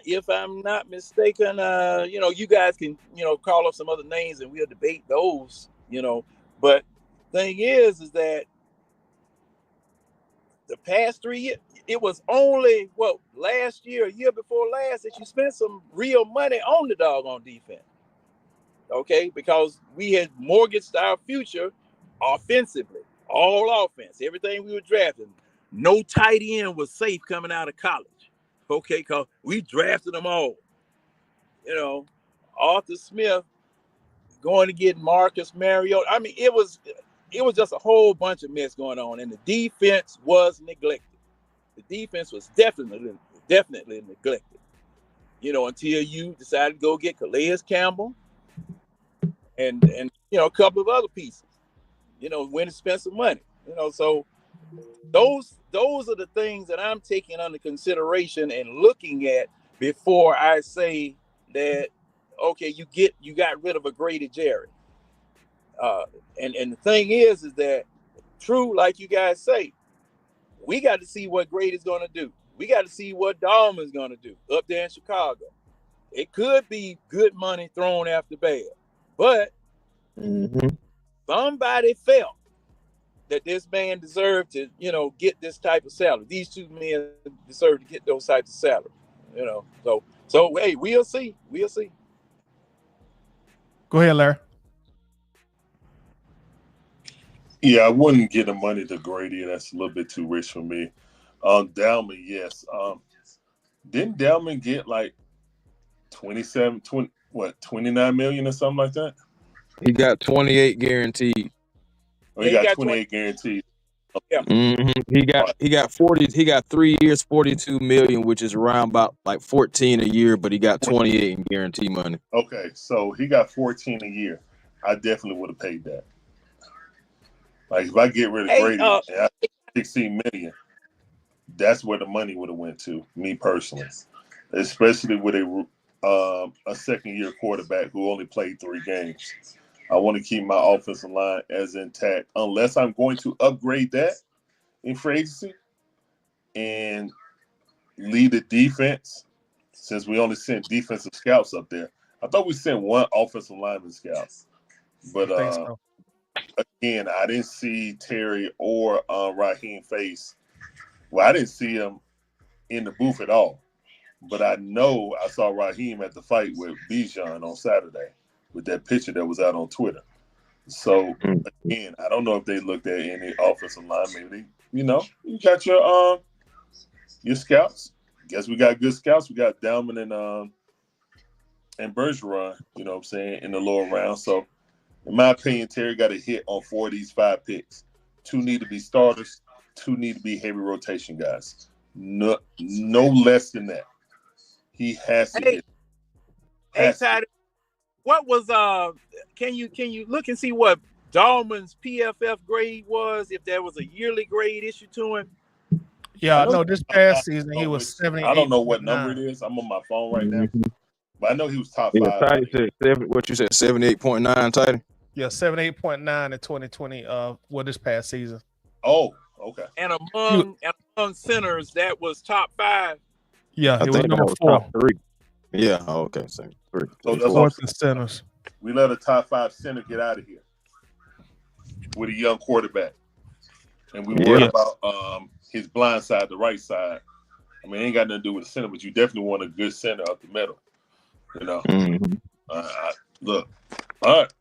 If I'm not mistaken, you guys can, call up some other names and we'll debate those, but thing is that the past 3 years, it was only last year, a year before last, that you spent some real money on the doggone defense. Okay, because we had mortgaged our future offensively, all offense, everything we were drafting. No tight end was safe coming out of college. Okay, because we drafted them all. Arthur Smith going to get Marcus Mariota. I mean, it was just a whole bunch of mess going on, and the defense was neglected. The defense was definitely neglected. Until you decided to go get Calais Campbell and a couple of other pieces. When to spend some money. So those are the things that I'm taking under consideration and looking at before I say that, okay, you got rid of a Grady Jarrett. And the thing is that, true, like you guys say, we got to see what Grady's going to do. We got to see what Dalman's going to do up there in Chicago. It could be good money thrown after bad, but somebody felt that this man deserved to, get this type of salary. These two men deserve to get those types of salary. So hey, we'll see. Go ahead, Larry. Yeah, I wouldn't give the money to Grady. That's a little bit too rich for me. Dalman, yes. Didn't Dalman get like 29 million or something like that? He got 28 guaranteed. Oh, he got 28 guaranteed. Yeah. He got 40. He got 3 years, 42 million, which is around about like 14 a year, but he got 28 in guarantee money. Okay, so he got 14 a year. I definitely would have paid that. Like if I get rid of Grady and I 16 million, that's where the money would have went to, me personally. Especially with a second-year quarterback who only played 3 games. I want to keep my offensive line as intact unless I'm going to upgrade that in free agency. And lead the defense, since we only sent defensive scouts up there. I thought we sent one offensive lineman scout. But I think so. again, I didn't see Terry or Raheem face. Well, I didn't see him in the booth at all. But I know I saw Raheem at the fight with Bijan on Saturday with that picture that was out on Twitter. So, again, I don't know if they looked at any offensive line. Maybe you got your scouts. Guess we got good scouts. We got Dalman and Bergeron, you know what I'm saying, in the lower round. So, in my opinion, Terry got a hit on 4 of these 5 picks. 2 need to be starters. 2 need to be heavy rotation guys. No less than that. He has to hit. Hey, Ty, what was can you look and see what Dalman's PFF grade was, if there was a yearly grade issue to him? Yeah, I know this past season he was 78. I don't know what number it is. I'm on my phone right now. But I know he was top 5. Tidy said 7. What you said, 78.9, Tidy? Yeah, 78.9 in 2020. This past season. Oh, okay. And among centers, that was top 5. Yeah, I he was think number that was 4. top 3. Yeah. Oh, okay. So 3. So that's Fourth in centers. We let a top 5 center get out of here with a young quarterback, and we worry about his blind side, the right side. I mean, it ain't got nothing to do with the center, but you definitely want a good center up the middle. You know. Look, all right.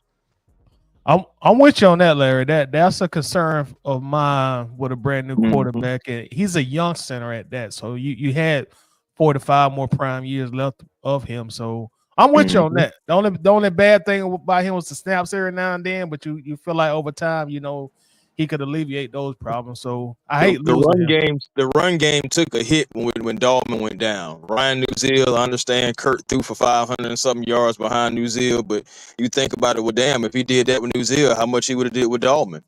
I'm with you on that, Larry. That's a concern of mine with a brand new quarterback, and he's a young center at that. So you had 4 to 5 more prime years left of him. So I'm with you on that. The only bad thing about him was the snaps every now and then, but you feel like over time, he could alleviate those problems. So I hate the losing run him. games. The run game took a hit when Dalman went down. Ryan Newziel, I understand Kurt threw for 500 and something yards behind Newziel, but you think about it, well, damn, if he did that with Newziel, how much he would have did with Dalman.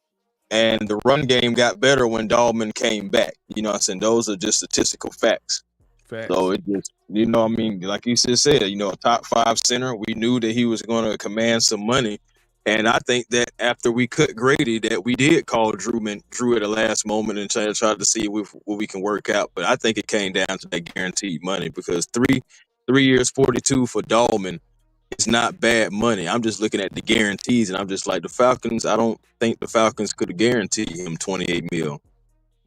And the run game got better when Dalman came back. You know what I'm saying? Those are just statistical facts. So it just, like you just said, a top 5 center. We knew that he was going to command some money. And I think that after we cut Grady, that we did call Drew at the last moment and try to see what we can work out. But I think it came down to that guaranteed money, because 3 years, 42 for Dalman is not bad money. I'm just looking at the guarantees, and I'm just like, the Falcons, I don't think the Falcons could have guaranteed him $28 million.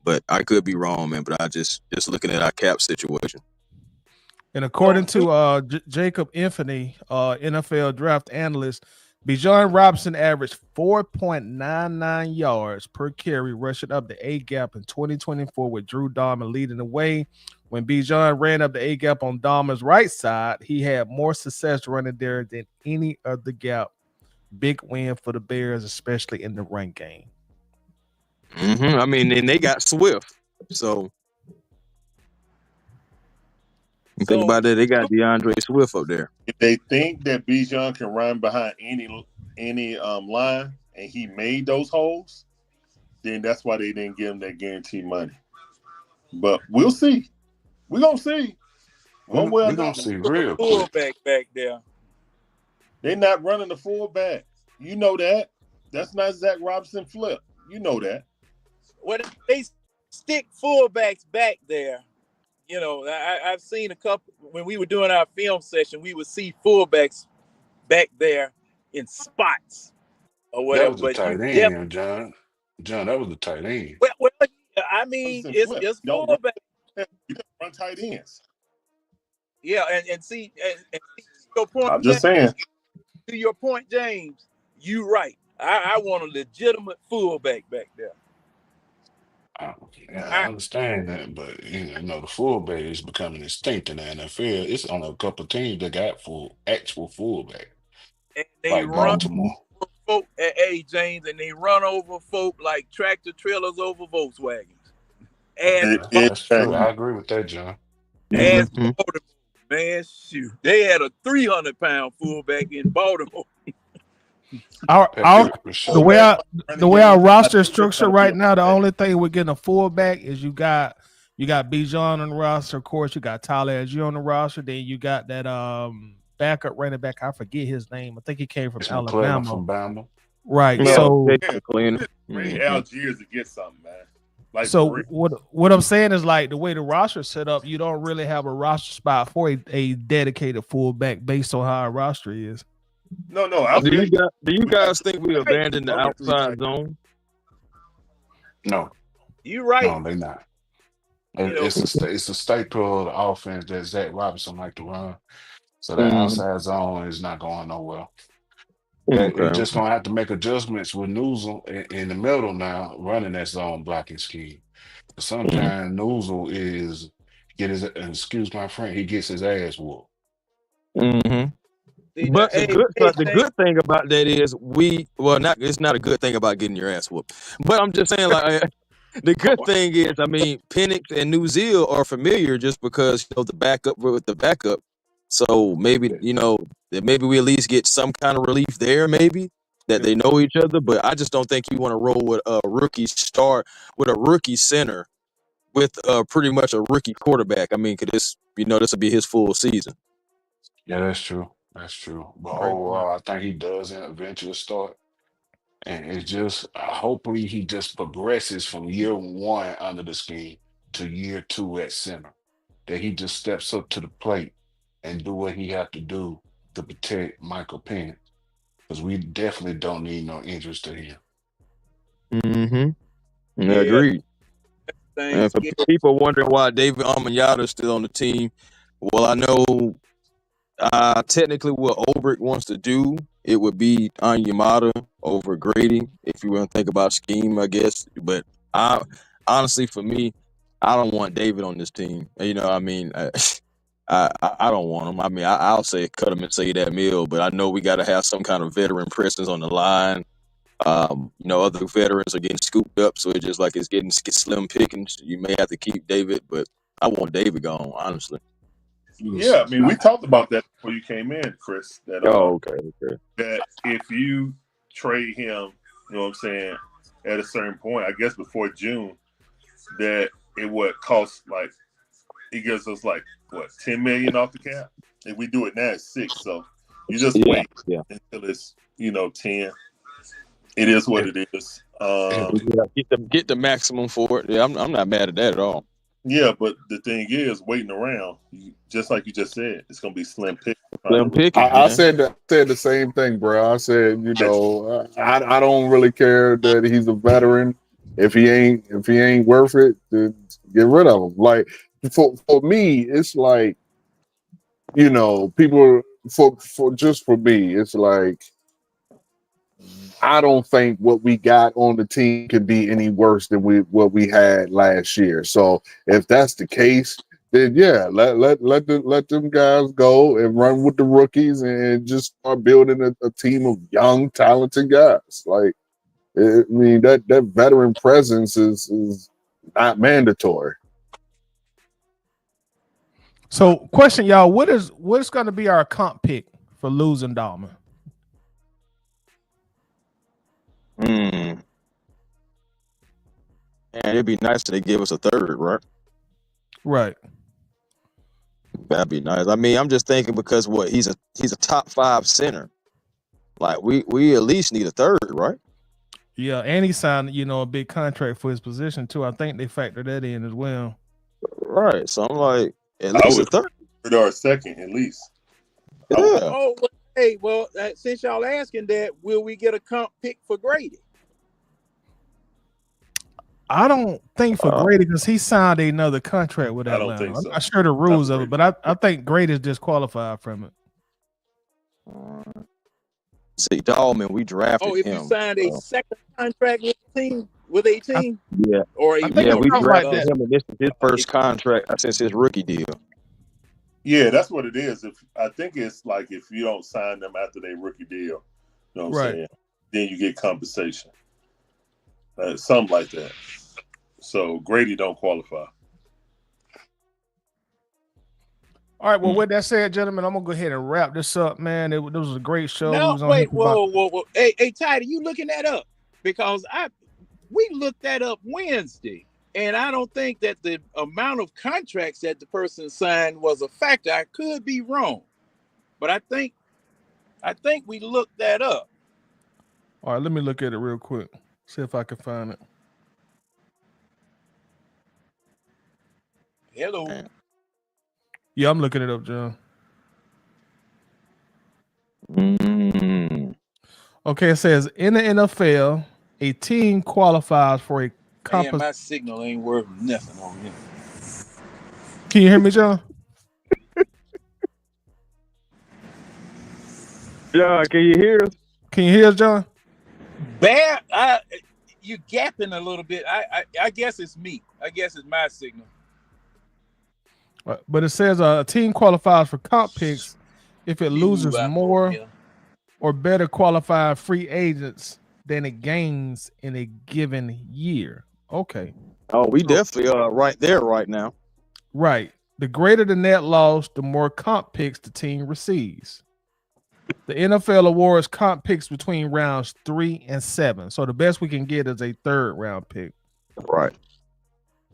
But I could be wrong, man. But I just looking at our cap situation. And according to Jacob Anthony, NFL draft analyst, Bijan Robinson averaged 4.99 yards per carry, rushing up the A-gap in 2024 with Drew Dalman leading the way. When Bijan ran up the A-gap on Dalman's right side, he had more success running there than any other gap. Big win for the Bears, especially in the run game. I mean, and they got Swift. So think about that. They got DeAndre Swift up there. If they think that Bijan can run behind any line and he made those holes, then that's why they didn't give him that guaranteed money. But we'll see. We're gonna see. We're gonna see real quick. Fullback back there. They're not running the fullback. You know that. That's not Zach Robinson flip. You know that. When they stick fullbacks back there, I've seen a couple. When we were doing our film session, we would see fullbacks back there in spots or whatever. That was the tight end, John. John, that was the tight end. Well, I mean, it's fullback. You don't run tight ends. Yeah, and see, and your point. I'm just saying. To your point, James, you right. I want a legitimate fullback back there. I understand that, but the fullback is becoming extinct in the NFL. It's on a couple of teams that got actual fullback, and they like run Baltimore. Folk, hey James, and they run over folk like tractor trailers over Volkswagens. And That's true. I agree with that, John. And man, shoot, they had a 300-pound fullback in Baltimore. The way our roster is structured right now, the only thing we're getting a fullback is you got Bijan on the roster. Of course, you got Tyler Algier on the roster. Then you got that backup running back. I forget his name. I think he came from Alabama. From Bama. Right. Yeah, so Algiers to get something, man. Like, So for real. what I'm saying is, like, the way the roster is set up, you don't really have a roster spot for a dedicated fullback based on how our roster is. No, I Do feel you guys, do you we got guys think we Right. abandoned the over 3 outside tight zone? No, You right. no, they not. You know, It's a staple of the offense that Zach Robinson like to run. So that Mhm. outside zone is not going nowhere. We're Okay. just gonna have to make adjustments with Newsom in the middle now, running that zone blocking scheme. Sometimes Newsom is excuse my friend, he gets his ass whooped. Mm-hmm. see now, But the good thing about that is it's not a good thing about getting your ass whooped. But I'm just saying, like, the good thing is, I mean, Penix and New Zealand are familiar just because the backup with the backup. So maybe that maybe we at least get some kind of relief there, maybe that they know each other. But I just don't think you want to roll with a rookie center with pretty much a rookie quarterback. I mean, this will be his full season. Yeah, that's true. That's true. But Right. overall, I think he does eventually start. And it's just hopefully he just progresses from year one under the scheme to year two at center. That he just steps up to the plate and do what he have to do to protect Michael Penix. Because we definitely don't need no injuries to him. Mm-hmm. Yeah, Agreed. And for Thanksgiving. people wondering why David Onyemata is still on the team, well, I know technically what Ulbrich wants to do, it would be Onyemata over Grady, if you want to think about scheme, I guess. But I honestly, for me, I don't want David on this team. I mean, I don't want him. I mean, I'll say cut him and save that meal, but I know we got to have some kind of veteran presence on the line. Other veterans are getting scooped up, so it's getting slim pickings. You may have to keep David, but I want David gone, honestly. Yeah, I mean, we talked about that before you came in, Chris. That okay. that if you trade him, you know what I'm saying, at a certain point, I guess before June, that it would cost like he gives us like what, 10 million off the cap. If we do it now, it's 6. So you just wait until it's 10. It is what it is. Get the maximum for it. Yeah, I'm not mad at that at all. Yeah, but the thing is, waiting around, just like you just said, it's gonna be slim pick. I said the same thing, bro. I said, I don't really care that he's a veteran. If he ain't worth it, then get rid of him. Like for me, it's like, people for me, it's like I don't think what we got on the team can be any worse than what we had last year. So if that's the case, then yeah, let them guys go and run with the rookies and just start building a team of young, talented guys. Like, I mean, that veteran presence is not mandatory. So, question, y'all: what's going to be our comp pick for losing Dalman? And it'd be nice if they give us a third, right? Right. That'd be nice. I mean, I'm just thinking because he's a top 5 center. Like we at least need a third, right? Yeah, and he signed a big contract for his position too. I think they factor that in as well. Right. So I'm like, at least a third or a second, at least. Yeah. Oh, well, hey, since y'all asking that, will we get a comp pick for Grady? I don't think for Grady because he signed another contract with Atlanta. I don't think so. I'm not sure the rules of it, but I think Grady's disqualified from it. See, Dalman, we drafted him. Oh, if you signed a second contract with a team, yeah, or we drafted him, and this is his first contract since his rookie deal. Yeah, that's what it is. I think it's like if you don't sign them after their rookie deal, you know what I'm saying? Then you get compensation. Something like that. So Grady don't qualify. All right. Well, with that said, gentlemen, I'm gonna go ahead and wrap this up, man. It was a great show. No, wait, whoa. Hey, Tidy, you looking that up? Because we looked that up Wednesday, and I don't think that the amount of contracts that the person signed was a factor. I could be wrong, but I think we looked that up. All right, let me look at it real quick. See if I can find it. Hello. Man. Yeah, I'm looking it up, John. Okay, it says in the NFL, a team qualifies for a Man, my signal ain't worth nothing on here. Can you hear me, John? John, can you hear us? Can you hear us, John? Bad. You gapping a little bit. I guess it's me. I guess it's my signal. But it says a team qualifies for comp picks if it loses more or better qualified free agents than it gains in a given year. Okay. Oh, we definitely are right there right now. Right. The greater the net loss, the more comp picks the team receives. The NFL awards comp picks between rounds 3 and 7. So the best we can get is a 3rd round pick. Right.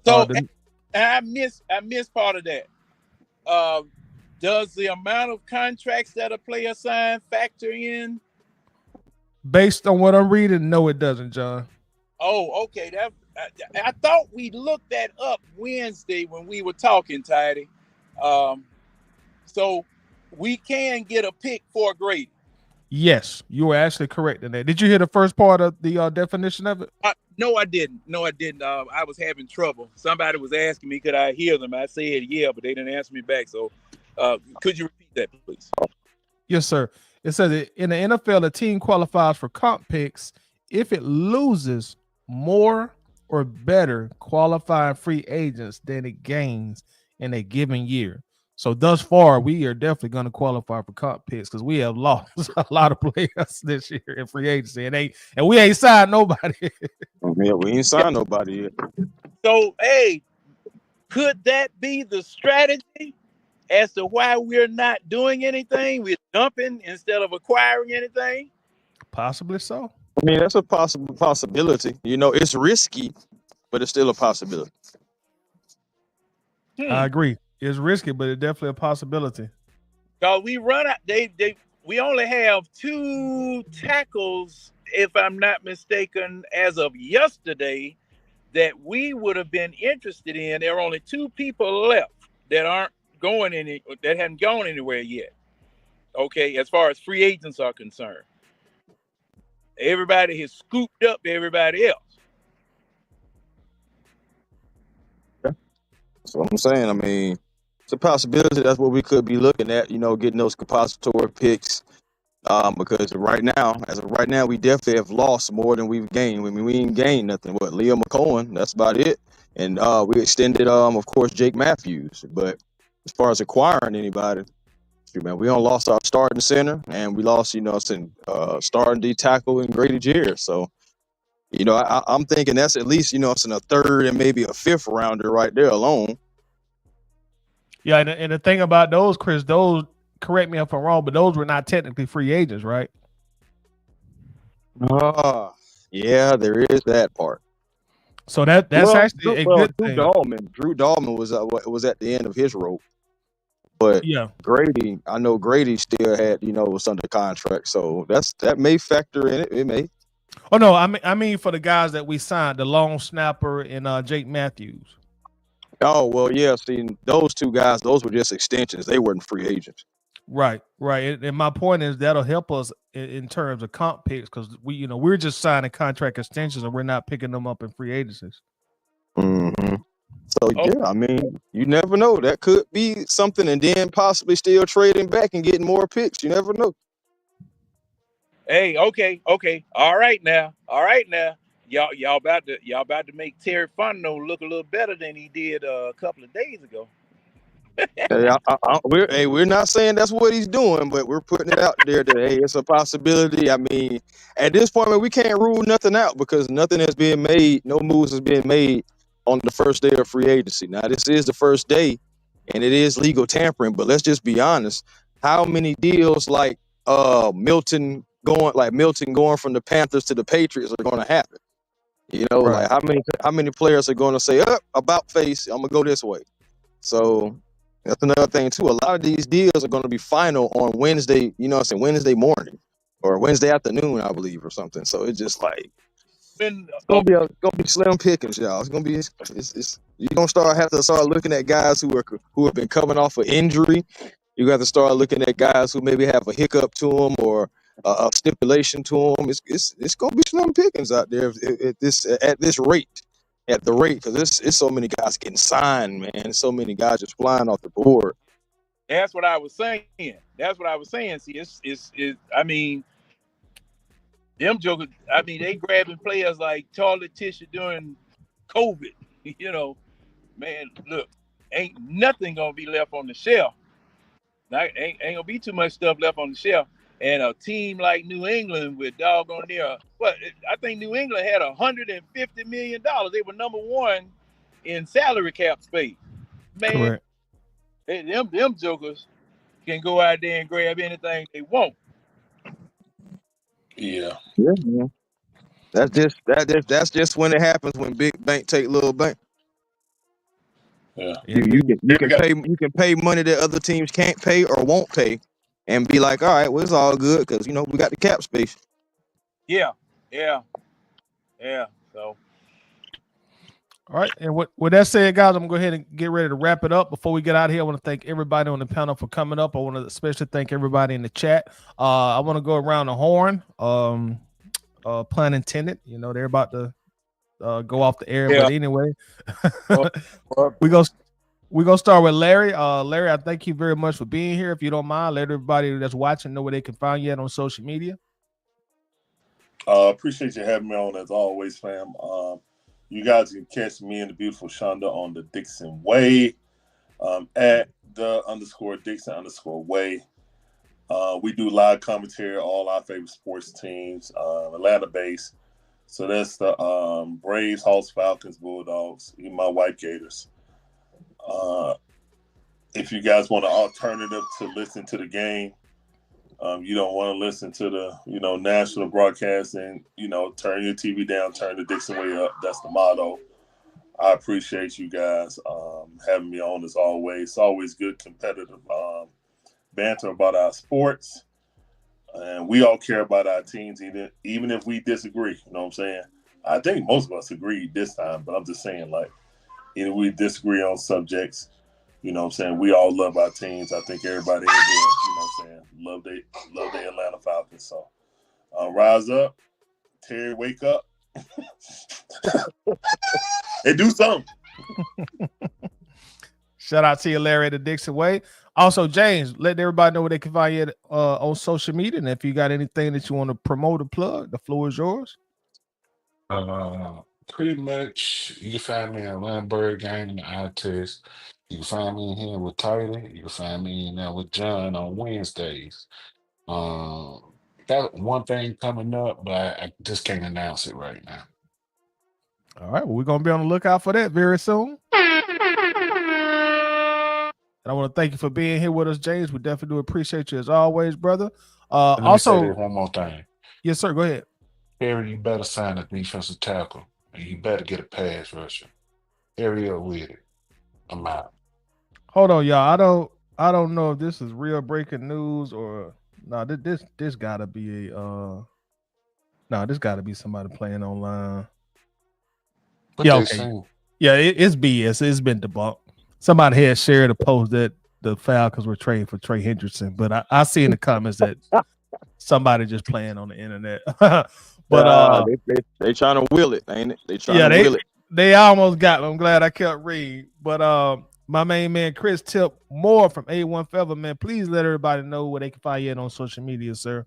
So I missed part of that. Does the amount of contracts that a player signed factor in? Based on what I'm reading, no, it doesn't, John. Oh, okay. I thought we looked that up Wednesday when we were talking, Tidy. So we can get a pick for Grady. Yes, you were actually correct in that. Did you hear the first part of the definition of it? No, I didn't. I was having trouble. Somebody was asking me, could I hear them? I said, yeah, but they didn't answer me back. So could you repeat that, please? Yes, sir. It says that in the NFL, a team qualifies for comp picks if it loses more or better qualified free agents than it gains in a given year. So thus far, we are definitely going to qualify for comp picks because we have lost a lot of players this year in free agency, and we ain't signed nobody. Yeah, we ain't signed nobody yet. So, hey, could that be the strategy as to why we're not doing anything? We're dumping instead of acquiring anything? Possibly so. I mean, that's a possibility. You know, it's risky, but it's still a possibility. I agree. It's risky, but it's definitely a possibility. Because we run out, we only have 2 tackles, if I'm not mistaken, as of yesterday, that we would have been interested in. There are only 2 people left that hadn't gone anywhere yet. Okay, as far as free agents are concerned. Everybody has scooped up everybody else. That's what I'm saying. I mean, it's a possibility. That's what we could be looking at, you know, getting those compensatory picks. Because as of right now, we definitely have lost more than we've gained. I mean, we ain't gained nothing. What, Leo McCohen, that's about it. And we extended, of course, Jake Matthews. But as far as acquiring anybody, man, we only lost our starting center, and we lost, starting D tackle and Grady Jarrett. So, you know, I'm thinking that's at least, it's in a 3rd and maybe a 5th rounder right there alone. Yeah, and the thing about those, Chris, correct me if I'm wrong, but those were not technically free agents, right? Yeah, there is that part. So that's actually a good thing. Drew Dalman was at the end of his rope. But yeah, Grady, I know Grady still had, was under contract. So that may factor in it. It may. Oh no, I mean for the guys that we signed, the long snapper and Jake Matthews. Oh well, yeah. See, those 2 guys, those were just extensions. They weren't free agents. Right. And my point is that'll help us in terms of comp picks because we're just signing contract extensions and we're not picking them up in free agencies. Mm-hmm. So yeah, I mean, you never know. That could be something, and then possibly still trading back and getting more picks. You never know. Hey, okay. All right now. Y'all about to make Terry Fontenot look a little better than he did a couple of days ago. Hey, we're not saying that's what he's doing, but we're putting it out there that hey, it's a possibility. I mean, at this point, man, we can't rule nothing out because nothing has been made, no moves has been made on the first day of free agency. Now, this is the first day, and it is legal tampering. But let's just be honest: how many deals like Milton going from the Panthers to the Patriots are going to happen? Like how many players are going to say, about face, I'm gonna go this way. So that's another thing too. A lot of these deals are going to be final on Wednesday, Wednesday morning or Wednesday afternoon, I believe, or something. So it's just like, been It's gonna be slim pickings, y'all. It's gonna be you're gonna have to start looking at guys who have been coming off of injury. You got to start looking at guys who maybe have a hiccup to them or a stipulation to them. It's gonna be slim pickings out there at this rate. At the rate, because it's so many guys getting signed, man. So many guys just flying off the board. That's what I was saying. See, I mean, them jokers. I mean, they grabbing players like Charlie Tisher during COVID. You know, man, look, ain't nothing gonna be left on the shelf. Ain't gonna be too much stuff left on the shelf. And a team like New England with doggone near I think New England had $150 million. They were number one in salary cap space. Man, Correct. Them jokers can go out there and grab anything they want. Yeah. Yeah, man. That's just when it happens when big bank take little bank. Yeah. You can pay money that other teams can't pay or won't pay, and be like, all right, well, it's all good because we got the cap space. Yeah. So. All right, and with that said, guys, I'm gonna go ahead and get ready to wrap it up. Before we get out of here, I want to thank everybody on the panel for coming up. I want to especially thank everybody in the chat. I want to go around the horn. Pun intended. They're about to go off the air, but anyway, we gonna start with Larry. Larry, I thank you very much for being here. If you don't mind, let everybody that's watching know where they can find you at on social media. Appreciate you having me on as always, fam. You guys can catch me and the beautiful Shonda on the Dixon Way, at the _Dixon_Way. We do live commentary, all our favorite sports teams, Atlanta-based. So that's the Braves, Hawks, Falcons, Bulldogs, even my White Gators. If you guys want an alternative to listen to the game, you don't want to listen to the, national broadcasting, turn your TV down, turn the Dixon Way up. That's the motto. I appreciate you guys having me on as always. It's always good competitive banter about our sports. And we all care about our teams, even if we disagree. You know what I'm saying? I think most of us agreed this time, but I'm just saying, either we disagree on subjects. You know what I'm saying? We all love our teams. I think everybody in here, you know what I'm saying, love the Atlanta Falcons. So rise up, Terry, wake up, and do something. Shout out to you, Larry, at the Dixon Way. Also, James, let everybody know where they can find you on social media. And if you got anything that you want to promote or plug, the floor is yours. Pretty much, you can find me at AtlantaBirdGang in the eye test. You can find me in here with Tyler. You can find me in there with John on Wednesdays. Got one thing coming up, but I just can't announce it right now. All right, well, we're going to be on the lookout for that very soon. And I want to thank you for being here with us, James. We definitely do appreciate you as always, brother. Let me say this one more thing. Yes, sir. Go ahead. Harry, you better sign a defensive tackle, and you better get a pass rusher. Hurry up with it. I'm out. Hold on, y'all. I don't know if this is real breaking news or no. This gotta be this gotta be somebody playing online. What Yeah, they okay. saying? Yeah, it's BS. It's been debunked. Somebody had shared a post that the Falcons were trading for Trey Hendrickson, but I see in the comments that somebody just playing on the internet. But they trying to will it, ain't it? They trying to will it. They almost got me. I'm glad I kept reading. But my main man Chris Tip Moore from A1 Forever, man. Please let everybody know where they can find you on social media, sir.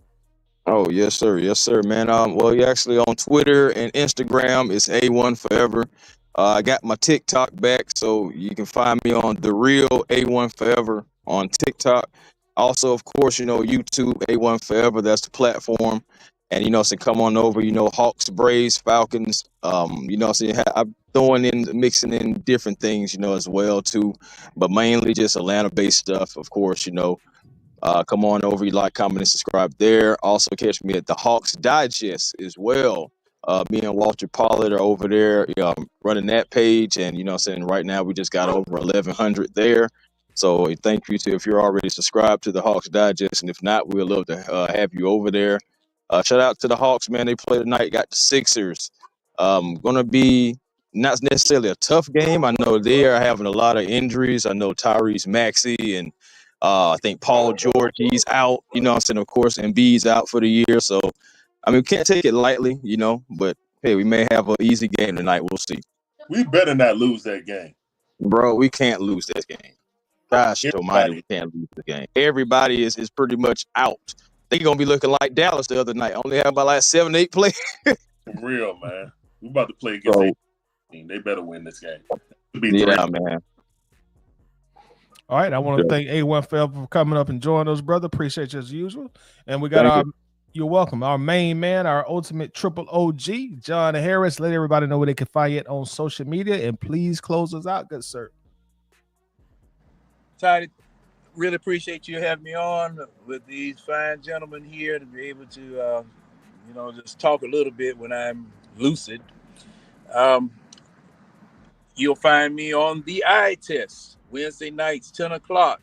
Oh, yes, sir, man. Well, you actually on Twitter and Instagram, it's A1 Forever. I got my TikTok back, so you can find me on The Real A1 Forever on TikTok. Also, of course, YouTube, A1 Forever, that's the platform. And, so come on over, Hawks, Braves, Falcons, I'm mixing in different things, as well, too. But mainly just Atlanta-based stuff, of course, come on over, comment, and subscribe there. Also catch me at the Hawks Digest as well. Me and Walter Pollard are over there running that page. And, right now we just got over 1,100 there. So thank you if you're already subscribed to the Hawks Digest. And if not, we'd love to have you over there. Shout out to the Hawks, man. They played tonight, got the Sixers. Gonna be not necessarily a tough game. I know they are having a lot of injuries. I know Tyrese Maxey and I think Paul George, he's out. You know what I'm saying? Of course, Embiid's out for the year. So, I mean, we can't take it lightly, you know. But, hey, we may have an easy game tonight. We'll see. We better not lose that game. Bro, we can't lose this game. Gosh almighty, we can't lose the game. Everybody is pretty much out. They're going to be looking like Dallas the other night. Only have about like 7, 8 players. For real, man. We about to play against a team. They better win this game. Yeah, man. All right, I want to thank A1 for coming up and joining us, brother. Appreciate you as usual. And we got you're welcome. Our main man, our ultimate triple OG, John Harris. Let everybody know where they can find it on social media, and please close us out, good sir. Tidy, really appreciate you having me on with these fine gentlemen here to be able to, just talk a little bit when I'm lucid. You'll find me on the eye test Wednesday nights, 10 o'clock.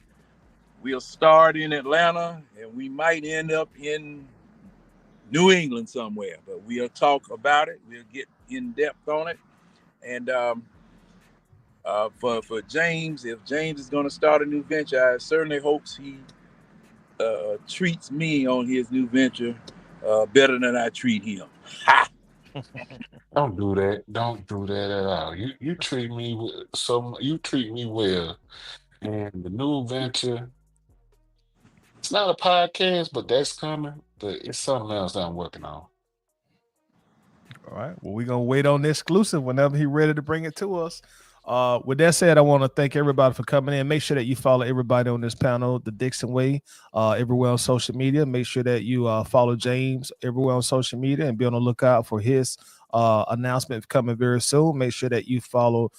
We'll start in Atlanta, and we might end up in New England somewhere, but we'll talk about it. We'll get in depth on it. And for James, if James is going to start a new venture, I certainly hope he treats me on his new venture better than I treat him. Ha! Don't do that. Don't do that at all. You treat me you treat me well. And the new venture, it's not a podcast, but that's coming. But it's something else that I'm working on. All right. Well, we're gonna wait on the exclusive whenever he's ready to bring it to us. With that said, I want to thank everybody for coming in. Make sure that you follow everybody on this panel, the Dixon Way, everywhere on social media. Make sure that you follow James everywhere on social media and be on the lookout for his announcement coming very soon. Make sure that you follow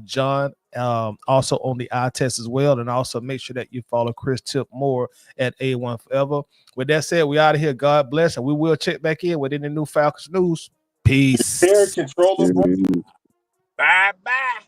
John also on the eye test as well, and also make sure that you follow Chris Tip Moore at A1 Forever. With that said, we out of here. God bless, and we will check back in with any new Falcons news. Peace. Control. Bye-bye.